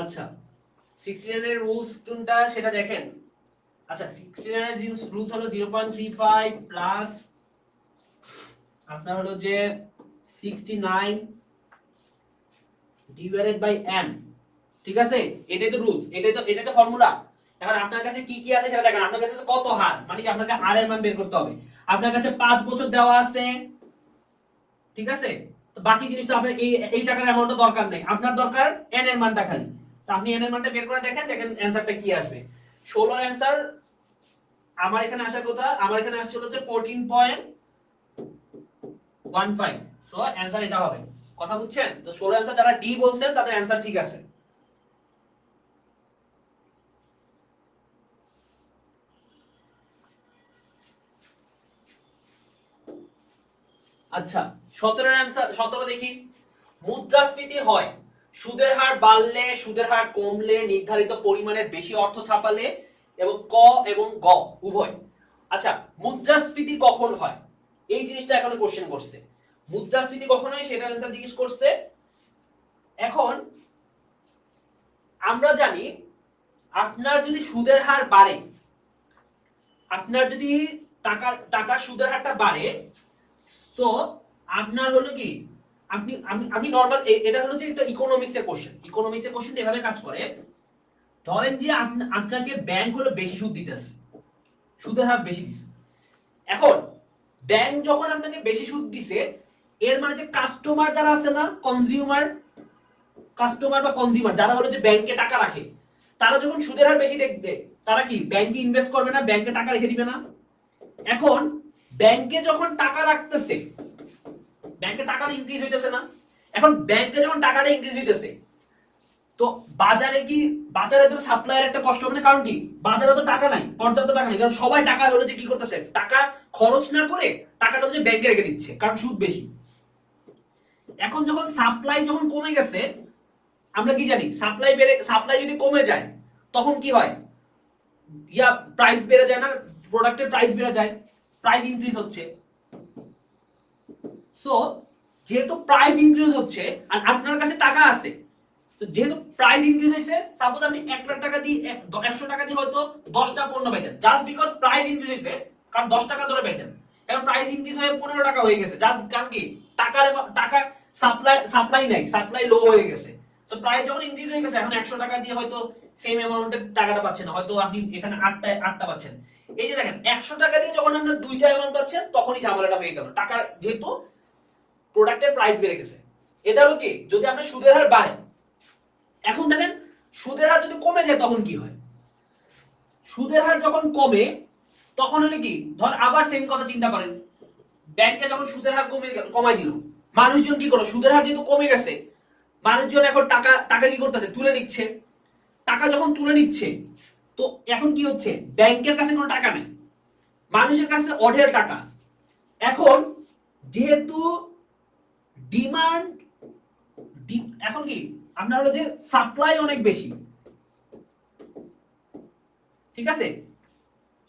আচ্ছা 69 এর রুলস কোনটা সেটা দেখেন। আচ্ছা 69 এর রুলস হলো 0.35 প্লাস আপনার হলো যে 69 ডিভাইডেড বাই m, ঠিক আছে? এটাই তো রুলস, এটাই তো ফর্মুলা। এখন আপনার কাছে কি কি আছে সেটা দেখেন। আপনার কাছে কত হার, মানে কি আপনাকে r এর মান বের করতে হবে। আপনার কাছে 5 বছর দেওয়া আছে, ঠিক আছে? তো বাকি জিনিসটা আপনার এই টাকার অ্যামাউন্টটা দরকার নেই, আপনার দরকার n এর মানটা খালি। তো আপনি n এর মানটা বের করে দেখেন, দেখেন অ্যানসারটা কি আসবে। 16 এর অ্যানসার আমার এখানে আসার কথা, আমার এখানে আসছিল যে 14.15। সো অ্যানসার এটা হবে। কথা বুঝছেন? তো 16 অ্যানসার যারা ডি বলছেন তাদের অ্যানসার ঠিক আছে। আচ্ছা 17 এর অ্যানসার 17 দেখি। মুদ্রাস্ফীতি হয় সুদের হার বাড়লে, সুদের হার কমলে, নির্ধারিত পরিমাণের বেশি অর্থ ছাপালে এবং ক এবং গ উভয়। আচ্ছা মুদ্রাস্ফীতি কখন হয় এই জিনিসটা এখনো কোশ্চেন করছে। মুদ্রাস্ফীতি কখন হয় সেটা অ্যানসার জিজ্ঞেস করছে। এখন আমরা জানি আপনার যদি সুদের হার বাড়ে, আপনার যদি টাকার সুদের হারটা বাড়ে, সো আপনার হলো কি আপনি আমি নরমাল এটা হলো যে একটা ইকোনমিক্স এর কোশ্চেন। ইকোনমিক্স এর কোশ্চেন এভাবে কাজ করে। ধরেন যে আপনাকে ব্যাংক হলো বেশি সুদ দিতেছে, সুদের হার বেশি দিছে। এখন ব্যাংক যখন আপনাকে বেশি সুদ দিছে, এর মানে যে কাস্টমার যারা আছে না, কাস্টমার বা কনজিউমার যারা হলো যে ব্যাংকে টাকা রাখে, তারা যখন সুদের হার বেশি দেখবে তারা কি ব্যাংকে ইনভেস্ট করবে না, ব্যাংকে টাকা রেখে দিবে না? এখন ব্যাংকে যখন টাকা রাখতেছে, ব্যাংকে টাকাটা ইনক্রিজ হইতেছে না? এখন ব্যাংকে যখন টাকাটা ইনক্রিজ হইতেছে, তো বাজারে তো সাপ্লাইয়ের একটা কষ্ট হবে না। কারণ কি বাজারে তো টাকা নাই, পর্যাপ্ত টাকা নেই, কারণ সবাই টাকা হলো যে কি করতেছে, টাকা খরচ না করে টাকাটা হচ্ছে ব্যাংকে রেখে দিচ্ছে, কারণ সুদ বেশি। এখন যখন সাপ্লাই যখন কমে গেছে, আমরা কি জানি সাপ্লাই যদি কমে যায় তখন কি হয়, প্রাইস বেড়ে যায় না, প্রোডাক্টের প্রাইস বেড়ে যায়, প্রাইস ইনক্রিজ হচ্ছে। সো যেহেতু প্রাইস ইনক্রিজ হচ্ছে আর আপনার কাছে টাকা আছে, তো যেহেতু প্রাইস ইনক্রিজ হয়েছে, সাপোজ আপনি 1 লাখ টাকা দিয়ে 100 টাকা দিয়ে হয়তো 10টা পণ্য পাইতেন, জাস্ট বিকজ প্রাইস ইনক্রিজ হয়েছে, কারণ 10 টাকা ধরে পাইতেন। এখন প্রাইস ইনক্রিজ হয়ে 15 টাকা হয়ে গেছে, জাস্ট কারণ কি টাকা সাপ্লাই নাই, সাপ্লাই লো হয়ে গেছে। সো প্রাইস যখন ইনক্রিজ হয়ে গেছে, এখন 100 টাকা দিয়ে হয়তো সেম অ্যামাউন্টের টাকাটা পাচ্ছেন, হয়তো আপনি এখানে 8টা পাচ্ছেন। এই যে দেখেন 100 টাকা দিয়ে যখন আপনার 2টা অ্যামাউন্ট পাচ্ছেন, তখনই ঝামেলাটা হয়ে গেল, টাকা যেহেতু প্রোডাক্টের প্রাইস বেড়ে গেছে। এটা হলো কি যদি আপনার সুদের হার বাড়ে। এখন দেখেন সুদের হার যদি কমে যায় তখন কি হয়। সুদের হার যখন কমে তখন হলে কি, ধর আবার সেম কথা চিন্তা করেন, ব্যাংকে যখন সুদের হার কমাই দিল, মানুষজন কি করলো, সুদের হার যেহেতু কমে গেছে, মানুষজন এখন টাকা কি করতেছে, তুলে নিচ্ছে। টাকা যখন তুলে নিচ্ছে, তো এখন কি হচ্ছে, ব্যাংকের কাছে কোনো টাকা নেই, মানুষের কাছে অঢেল টাকা। এখন যেহেতু ডিমান্ড, এখন কি আপনার হলো যে সাপ্লাই অনেক বেশি, ঠিক আছে?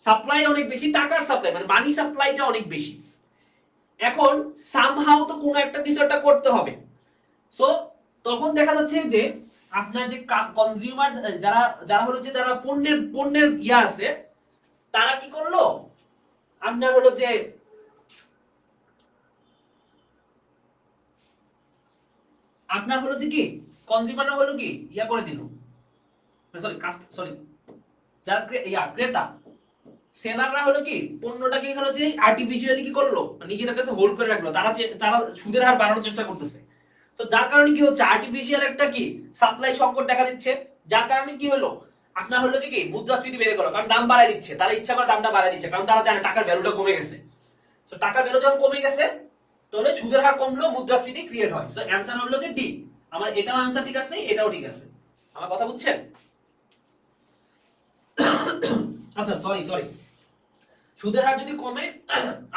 সাপ্লাই অনেক বেশি, টাকার সাপ্লাই মানে মানি সাপ্লাইটা অনেক বেশি। এখন সামহাউ তো কোনো একটা কিছু একটা করতে হবে। সো তখন দেখা যাচ্ছে যে আপনার যে কনজিউমার যারা যারা হলো যে যারা পণ্যের পণ্যের ইয়া আছে, তারা কি করলো, আপনার হলো যে আপনার হলো যে কি কনজিউমাররা হলো কি ইয়া করে দিল, সরি সরি যারা ক্রেতা সেলাররা হলো কি পণ্যটাকে হলো যে আর্টিফিশিয়ালি কি করলো নিজেদের কাছে হোল্ড করে রাখলো, তারা সুদের হার বাড়ানোর চেষ্টা করতেছে। তো যার কারণে কি হচ্ছে আর্টিফিশিয়াল একটা কি সাপ্লাই সংকট দেখা দিচ্ছে, যার কারণে কি হলো আপনার হলো যে কি মুদ্রাস্ফীতি বেড়ে গেল, কারণ দাম বাড়ায় দিচ্ছে, তারা ইচ্ছা করে দামটা বাড়ায় দিচ্ছে, কারণ তারা জানে টাকার ভ্যালুটা কমে গেছে। তো টাকার ভ্যালু যখন কমে গেছে তাহলে সুদের হার কমলেও মুদ্রাস্ফীতি ক্রিয়েট হয়। সো অ্যানসার হলো যে ডি। আমার এটাও আনসার ঠিক আছে, এটাও ঠিক আছে। আমার কথা বুঝছেন? আচ্ছা সরি সুদের হার যদি কমে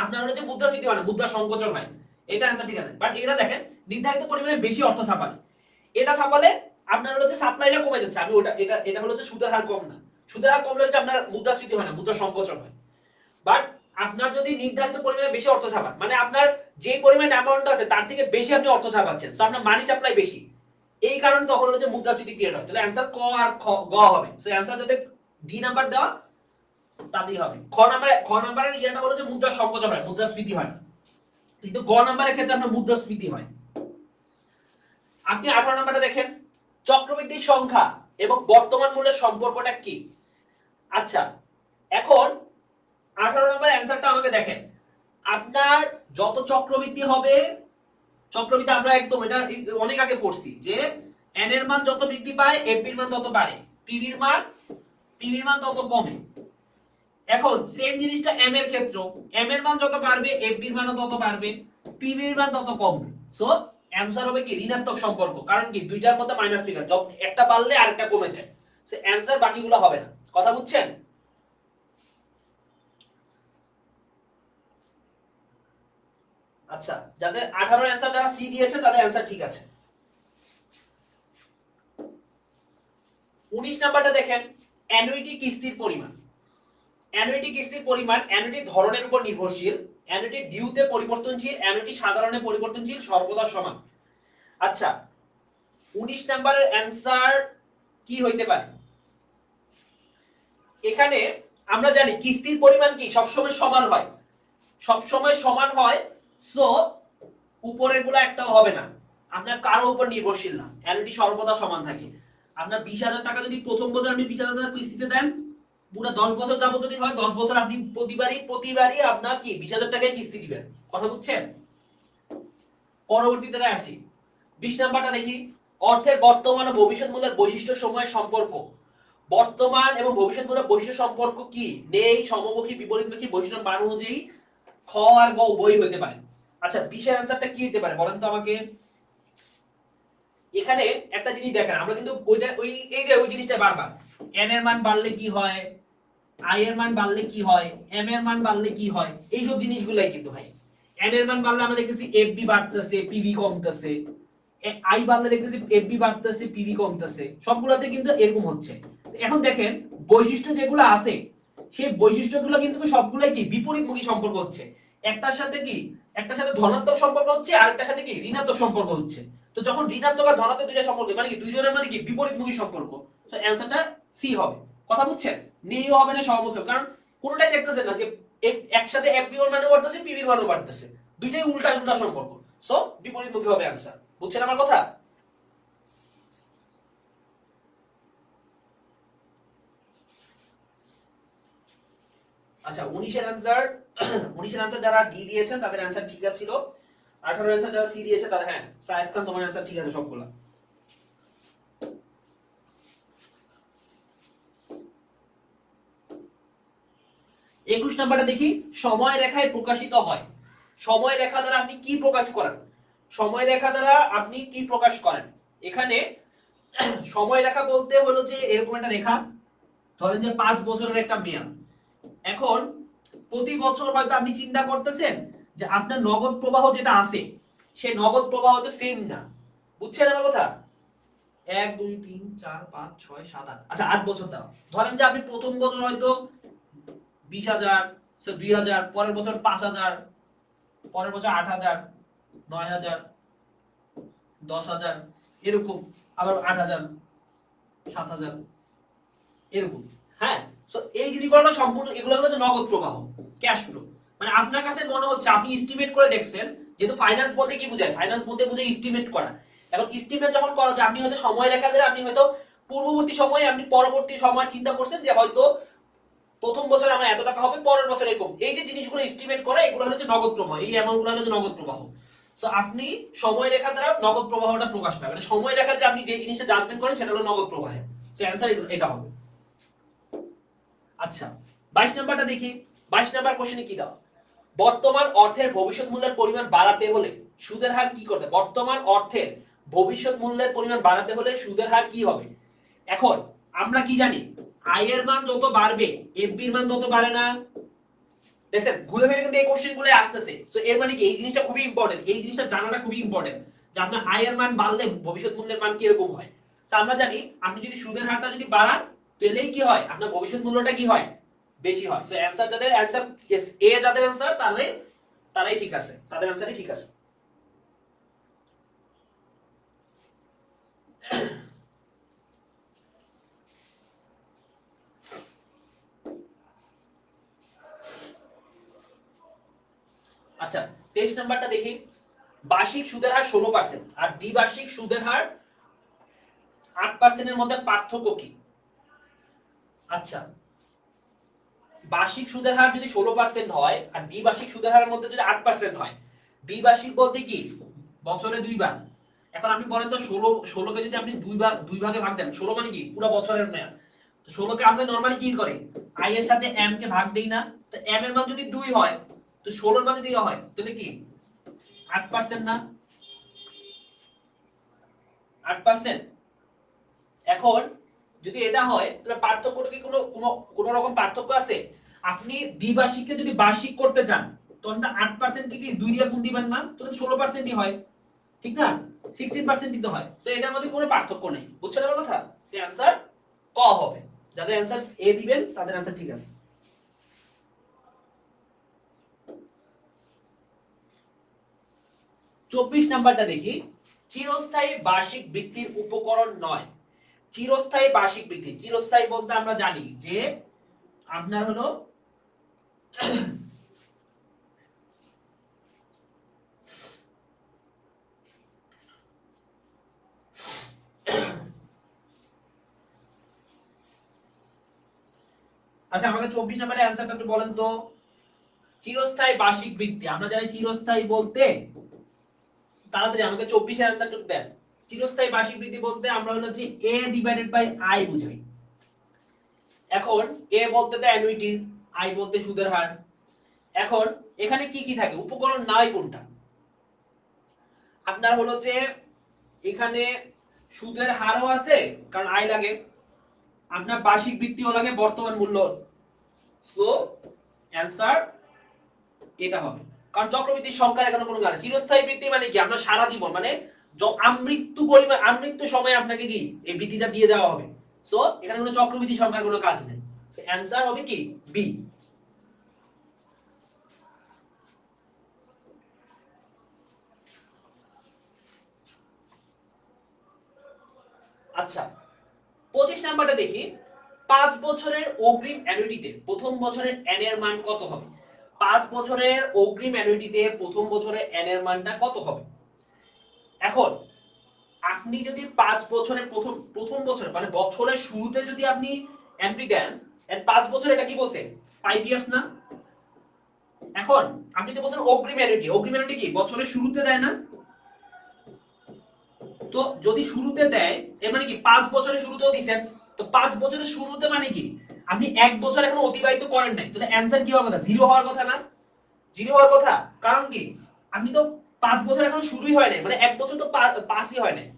আপনার হলো যে মুদ্রাস্ফীতি হয় না, মুদ্রা সংকোচন হয়, এটা অ্যানসার ঠিক আছে। বাট এটা দেখেন নির্ধারিত পরিমাণে বেশি অর্থ ছাপালে, এটা ছাপালে আপনার হলো যে সাপ্লাইটা কমে যাচ্ছে। আমি ওটা এটা হলো যে সুদের হার কম না, সুদের হার কমলে হচ্ছে আপনার মুদ্রাস্ফীতি হয় না, মুদ্রা সংকোচন হয়। বাট আপনার যদি নির্ধারিত পরিমাণে বেশি অর্থ ছাপান, মানে আপনার যে পরিমাণ অ্যামাউন্ট আছে তার থেকে বেশি আপনি অর্থ ছাপাচ্ছেন, সো আপনার মানি সাপ্লাই বেশি, এই কারণে তখন হলো যে মুদ্রাস্ফীতি ক্রিয়েট হয়। তাহলে অ্যানসার ক আর গ হবে। সো অ্যানসার যাতে ডি নাম্বার দেওয়া তাতেই হবে। খ নাম্বারের ইয়েটা হলো যে মুদ্রা সংকোচন হয়, মুদ্রাস্ফীতি হয় না, কিন্তু গ নাম্বারের ক্ষেত্রে আপনার মুদ্রাস্ফীতি হয়। আপনি 18 নাম্বারটা দেখেন, চক্রবৃদ্ধির সংখ্যা এবং বর্তমান মূল্যের সম্পর্কটা কি? আচ্ছা এখন 18 নম্বর অ্যানসারটা আমাকে দেখেন, আপনার যত চক্রবৃদ্ধি হবে, চক্রবৃদ্ধি আমরা একদম এটা অনেক আগে পড়ছি যে এন এর মান যত বৃদ্ধি পায় এফ এর মান তত বাড়ে, পিভির মান তত কমে। এখন সেম জিনিসটা এম এর ক্ষেত্রে, এম এর মান যত বাড়বে এফ এর মানও তত বাড়বে, পিভির মান তত কমবে। সো অ্যানসার হবে কি ঋণাত্মক সম্পর্ক, কারণ কি দুইটার মধ্যে মাইনাস ফিগার, একটা বাড়লে আরেকটা কমে যায়। সো অ্যানসার বাকিগুলো হবে না। কথা বুঝছেন? আচ্ছা যাদের 18 অ্যানসার যারা সি দিয়েছে তাদের অ্যানসার ঠিক আছে। 19 নাম্বারটা দেখেন, অ্যানুইটি কিস্তির পরিমাণ। অ্যানুইটি কিস্তির পরিমাণ অ্যানুইটি ধরনের উপর নির্ভরশীল, অ্যানুইটি ডিউতে পরিবর্তনশীল, অ্যানুইটি সাধারণে পরিবর্তনশীল, সর্বদা সমান। আচ্ছা 19 নাম্বারের অ্যানসার কি হইতে পারে? এখানে আমরা জানি কিস্তির পরিমাণ কি সবসময় সমান হয়, সবসময় সমান হয়। সো উপরের গুলো একটাও হবে না, আপনার কারো উপর নির্ভরশীল না, অ্যানুইটি সর্বদা সমান থাকে। আপনার 20,000 টাকা যদি প্রথম বছর আপনি 20,000 টাকা কিস্তিতে দেন, পুরো 10 বছর যাবত যদি হয় 10 বছর আপনি প্রতিবারই আপনার কি 20,000 টাকায় কিস্তি দিবেন। কথা বুঝছেন? পরবর্তীতে আসি 20 নাম্বারটা দেখি, অর্থের বর্তমান ও ভবিষ্যৎ মূল্যের বৈশিষ্ট্য সময়ের সম্পর্ক। বর্তমান এবং ভবিষ্যৎ মূল্যের বৈশিষ্ট্য সম্পর্ক কি? নেই, সমমুখী, বিপরীতমুখী, বৈশিষ্ট্য মান অনুযায়ী খ আর গ উভয়ই হতে পারে। আচ্ছা 20 এর অ্যানসারটা কি হতে পারে বলেন তো আমাকে? এখানে একটা জিনিস দেখেন, আমরা কিন্তু এই যে ওই জিনিসটা বারবার n এর মান বাড়লে কি হয়, i এর মান বাড়লে কি হয়, m এর মান বাড়লে কি হয়, এই সব জিনিসগুলাই কিন্তু ভাই n এর মান বাড়লে আমরা দেখতেছি fb বাড়তেছে, pv কমতেছে, i বাড়লে দেখতেছি fb বাড়তেছে, pv কমতেছে, সবগুলোতে কিন্তু এরকম হচ্ছে। এখন দেখেন বৈশিষ্ট্য যেগুলো আছে সেই বৈশিষ্ট্যগুলো কিন্তু সবগুলাই কি বিপরীতমুখী সম্পর্ক হচ্ছে, একটার সাথে ধনাত্মক সম্পর্ক হচ্ছে, আরেকটার সাথে কি ঋণাত্মক সম্পর্ক হচ্ছে। তো যখন ঋণাত্মক আর ধনাত্মক দুইটা সম্পর্ক মানে কি দুইজনের মধ্যে কি বিপরীতমুখী সম্পর্ক, সো অ্যানসারটা সি হবে। কথা বুঝছেন? নেইও হবে না, সহমুখী, কারণ কোনটাই দেখতেছেন না যে একসাথে fb এর মানও বাড়তেছে, pv এর মানও বাড়তেছে, দুইটাই উল্টা উল্টা সম্পর্ক। সো বিপরীতমুখী হবে অ্যানসার। বুঝছেন আমার কথা? আচ্ছা 19 এর অ্যানসার যারা ডি দিয়েছেন তাদের অ্যানসার ঠিক ছিল। 18 অ্যানসার যারা সি দিয়েছে তাদের, হ্যাঁ সায়েদ খান তোমার অ্যানসার ঠিক আছে সবগুলা। 21 নাম্বারটা দেখি, সময় রেখায় প্রকাশিত হয়। সময় রেখা দ্বারা আপনি কি প্রকাশ করেন? সময় রেখা দ্বারা আপনি কি প্রকাশ করেন? এখানে সময় রেখা বলতে হলো যে এরকম একটা রেখা, ধরেন যে 5 বছরের একটা মেয়াদ। এখন প্রতি বছর হয়তো আপনি চিন্তা করতেছেন যে আপনার নগদ প্রবাহ যেটা আছে সেই নগদ প্রবাহ তো সেম না। বুঝছেন আমার কথা? 1 2 3 4 5 6 7 8, আচ্ছা 8 বছর দাও। ধরেন যে আপনি প্রথম বছর হয়তো 20,000, 2,000, পরের বছর 5,000, পরের বছর 8,000, 9,000, 10,000, এরকম আবার 8,000, 7,000, এরকম। হ্যাঁ, সো এই জিনিসগুলো সম্পূর্ণ এগুলো হলো নগদ প্রবাহ, ক্যাশ ফ্লো। মানে আপনার কাছে মনে হচ্ছে আপনি এস্টিমেট করে দেখছেন, যেহেতু ফাইন্যান্স বলতে কি বোঝায়, ফাইন্যান্স বলতে বোঝায় এস্টিমেট করা। এখন এস্টিমেট যখন করা যায়, আপনি হয়তো সময় রেখা দিলে, আপনি হয়তো পূর্ববর্তী সময়ে আপনি পরবর্তী সময় চিন্তা করছেন যে হয়তো প্রথম বছর আমার এত টাকা হবে, পরের বছর এরকম। এই যে জিনিসগুলো এস্টিমেট করে, এগুলো হচ্ছে নগদ প্রবাহ, এই অ্যামাউন্টগুলো হচ্ছে নগদ প্রবাহ। সো আপনি সময় রেখা দ্বারা নগদ প্রবাহটা প্রকাশ পায়, মানে সময় রেখা দিয়ে আপনি যে জিনিসটা জাজমেন্ট করেন সেটা হলো নগদ প্রবাহে। সো অ্যানসার এটা হবে। আচ্ছা, 22 নাম্বারটা দেখি। 22 নাম্বার কোশ্চেনে কি দাও? বর্তমান অর্থের ভবিষ্যৎ মূল্যের পরিমাণ বাড়াতে হলে সুদের হার কি করতে? বর্তমান অর্থের ভবিষ্যৎ মূল্যের পরিমাণ বাড়াতে হলে সুদের হার কি হবে? এখন আমরা কি জানি, আয়ের মান যত বাড়বে এফবির মান তত বাড়ে না। দেখেন ঘুরে ফিরে কিন্তু এই কোশ্চেনগুলো আসতেছে। সো এর মানে কি, এই জিনিসটা খুবই ইম্পর্টেন্ট, এই জিনিসটা জানাটা খুবই ইম্পর্টেন্ট যে আপনার আয়ের মান বাড়লে ভবিষ্যৎ মূল্যের মান কি রকম হয়। তো আমরা জানি আপনি যদি সুদের হারটা যদি বাড়ান, তাহলেই কি হয়, আপনার ভবিষ্যৎ মূল্যটা কি হয়, বেশি হয়। সো অ্যানসার যাদের অ্যানসার এ, যাদের অ্যানসার তাহলে তারাই ঠিক আছে, তাদের অ্যানসারই ঠিক আছে। আচ্ছা, 23 নাম্বারটা দেখি। বার্ষিক সুদের হার 16% আর দ্বিবার্ষিক সুদের হার 8% এর মধ্যে পার্থক্য কি? আচ্ছা, বার্ষিক সুদের হার যদি 16% হয় আর দ্বিবার্ষিক সুদের হারের মধ্যে যদি 8% হয়, দ্বিবার্ষিক বলতে কি বছরে দুইবার। এখন আপনি বলেন তো 16কে যদি আপনি দুই ভাগে ভাগ দেন, 16 মানে কি পুরো বছরের মেয়াদ। তো 16কে আমরা নরমালি কি করে, আই এর সাথে এম কে ভাগ দেই না? তো এম এর মান যদি 2 হয়, তো 16 এর মান যদি হয় তাহলে কি 8% না? 8%। এখন যদি এটা হয় তাহলে পার্থক্যটা কি কোনো রকম পার্থক্য আছে? আপনি দ্বিবার্ষিককে যদি বার্ষিক করতে চান, তখন 8% কে কি 2 দিয়ে গুণ দিবেন না, তাহলে 16%ই হয়, ঠিক না? 16% দিতে হয়। সো এটার মধ্যে কোনো পার্থক্য নেই, বুঝছেন আমার কথা? সে आंसर ক হবে। যাদের आंसर এ দিবেন তাদের आंसर ঠিক আছে। 24 নাম্বারটা দেখি। চিরস্থায়ী বার্ষিক বৃত্তির উপকরণ নয়। চিরস্থায়ী বার্ষিক বৃদ্ধি, চিরস্থায়ী বলতে আমরা জানি যে আপনার হলো আচ্ছা, আমাকে 24 নাম্বারের অ্যানসারটা একটু বলেন তো। চিরস্থায়ী বার্ষিক বৃদ্ধি আমরা জানি, চিরস্থায়ী বলতে তাড়াতাড়ি আমাকে 24 এর অ্যানসারটা দেন। চিরস্থায়ী বার্ষিক বৃদ্ধি বলতে আমরা হলো যে a ডিভাইডেড বাই i বুঝাই। এখন a বলতে তো অ্যানুইটি, i বলতে সুদের হার। এখন এখানে কি কি থাকে, উপকরণ নাই কোনটা? আপনার হলো যে এখানে সুদের হারও আছে কারণ আয় লাগে, আপনার বার্ষিক বৃত্তিও লাগে, বর্তমান মূল্য। সো অ্যানসার এটা হবে, কারণ চক্রবৃদ্ধির সংখ্যার এখানে কোনো গান। চিরস্থায়ী বৃত্তি মানে কি, আপনার সারা জীবন মানে আমৃত্যু পরিমাণ, আমৃত্যু সময় আপনাকে কি এই বৃত্তিটা দিয়ে দেওয়া হবে। সো এখানে কোনো চক্রবৃদ্ধি সংখ্যার কোনো কাজ নেই। সো অ্যানসার হবে কি বি। আচ্ছা, 25 নাম্বারটা দেখি। 5 বছরের অগ্রিম অ্যানুইটিতে প্রথম বছরের এন এর মান কত হবে? 5 বছরের অগ্রিম অ্যানুইটিতে প্রথম বছরের এন এর মানটা কত হবে? এখন আপনি যদি 5 বছরের প্রথম বছর মানে বছরের শুরুতে যদি আপনি এন্ট্রি দেন, এন্ড 5 বছর এটা কি বলছে 5 ইয়ার্স না? এখন আপনি তো বলছেন অগ্রিম অ্যানুইটি, অগ্রিম অ্যানুইটি কি বছরের শুরুতে দেয় না? তো যদি শুরুতে দেয় এর মানে কি 5 বছরের শুরুতেও দিবেন। তো 5 বছরের শুরুতে মানে কি আপনি 1 বছর এখন অতিবাহিত করেন নাই, তাহলে অ্যানসার কি হওয়ার কথা, জিরো হওয়ার কথা না? জিরো হওয়ার কথা, কারণ কি আপনি তো 5 বছর এখন শুরুই হয় নাই, মানে 1 বছর তো পাসই হয় নাই।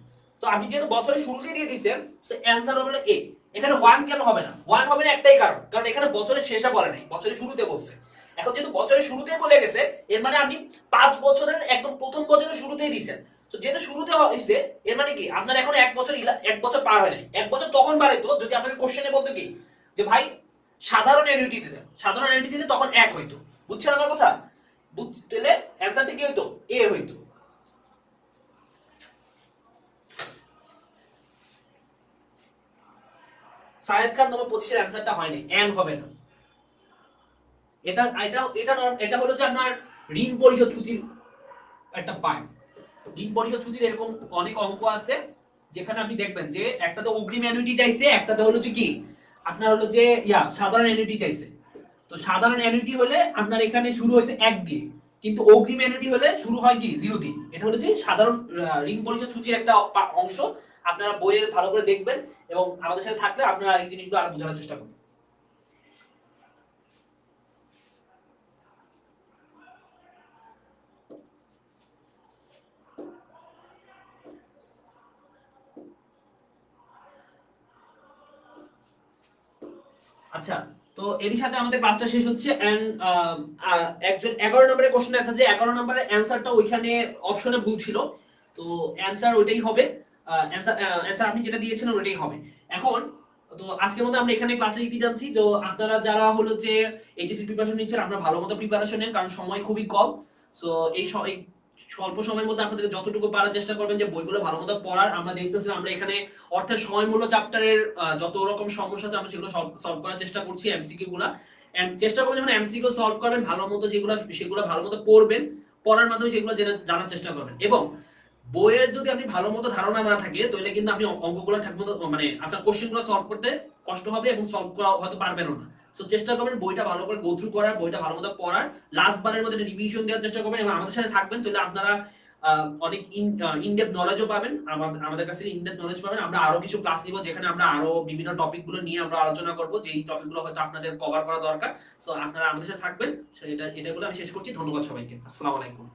তো আপনি যেহেতু বছরের শুরুতেই দিয়ে দিয়েছেন, সো অ্যানসার হবে এ। এখানে 1 কেন হবে না? 1 হবে না একটাই কারণ, কারণ এখানে বছরের শেষে বলে নাই, বছরের শুরুতে বলছে। এখন যেহেতু বছরের শুরুতেই বলে গেছে, এর মানে আপনি 5 বছরের একদম প্রথম বছরের শুরুতেই দিয়েছেন। তো যেহেতু শুরুতে হইছে, এর মানে কি আপনার এখন 1 বছর পার হয় নাই। 1 বছর তখন বাড়াইতো যদি আপনাকে কোশ্চেনে বলতো কি যে ভাই সাধারণ অ্যানুইটিতে তখন 1 হইতো। বুঝছেন আমার কথা? তাহলে অ্যানসারটা কি হইতো? এ হইতো। সায়েদ খান নামক 25 অ্যানসারটা হয়নি, এন হবে না। এটা এটা এটা এটা হলো যে আপনার ঋণ পরিশোধ সূচির একটা পার্ট। ঋণ পরিশোধ সূচির এরকম অনেক অঙ্ক আছে যেখানে আপনি দেখবেন যে একটাতে অগ্রিম অ্যানুইটি চাইছে, একটাতে হলো যে কি আপনার হলো যে সাধারণ অ্যানুইটি চাইছে। তো সাধারণ অ্যানুইটি হলে আপনার এখানে শুরু হইতে 1 দিয়ে, কিন্তু অগ্রিম অ্যানুইটি হলে শুরু হয় কি 0 দিয়ে। এটা হলো যে সাধারণ ঋণ পরিশোধ সূচির একটা অংশ। আপনারা বইয়ে ভালো করে দেখবেন এবং আমাদের সাথে থাকলে আপনারা এই জিনিসগুলো আরো বোঝার চেষ্টা করবেন। আচ্ছা, তো এরই সাথে আমাদের ক্লাসটা শেষ হচ্ছে। এন্ড একজন 11 নম্বরের কোশ্চেন আছে যে 11 নম্বরের অ্যানসারটা ওইখানে অপশনে ভুল ছিল, তো অ্যানসার ওইটাই হবে। অ্যানসার আপনি যেটা দিয়েছেন ওইটাই হবে। এখন তো আজকের মতো আমরা এখানে ক্লাসে ইতি জানছি। তো আপনারা যারা হলো যে এইচএসসি প্রিপারেশন নিচ্ছেন, আপনারা ভালো মতো প্রিপারেশন নেন, কারণ সময় খুবই কম। সো এই স্বল্প সময়ের মধ্যে আপনাদের যতটুকু পারার চেষ্টা করবেন যে বইগুলো ভালো মতো পড়ার। আমরা দেখতেছি আমরা এখানে অর্থের সময়মূল্য চ্যাপ্টারের যত রকম সমস্যা আছে আমরা সেগুলো সলভ করার চেষ্টা করছি, এমসিকিউ গুলা। এন্ড চেষ্টা করবেন যখন এমসিকিউ সলভ করবেন ভালো মতো সেগুলো ভালো মতো পড়বেন, পড়ার মাধ্যমে সেগুলো জানার চেষ্টা করবেন। এবং বইয়ের যদি আপনি ভালো মতো ধারণা না থাকে তাহলে কিন্তু আপনি অঙ্কগুলো ঠিকমতো মানে আপনার কোশ্চেনগুলো সলভ করতে কষ্ট হবে এবং সলভ করা হয়তো পারবেনও না। সো চেষ্টা করবেন বইটা ভালো করে গো থ্রু করার, বইটা ভালো মতো পড়ার, লাস্ট বারের মধ্যে রিভিশন দেওয়ার চেষ্টা করবেন এবং আমাদের সাথে থাকবেন। তাহলে আপনারা অনেক ইনডেপথ নলেজও পাবেন, আমাদের কাছ থেকে ইনডেপথ নলেজ পাবেন। আমরা আরো কিছু ক্লাস নিব যেখানে আমরা আরো বিভিন্ন টপিক গুলো নিয়ে আমরা আলোচনা করব, যেই টপিক গুলো হয়তো আপনাদের কভার করা দরকার। সো আপনারা আমাদের সাথে থাকবেন। এটা বলে আমি শেষ করছি। ধন্যবাদ সবাইকে। আসসালামু আলাইকুম।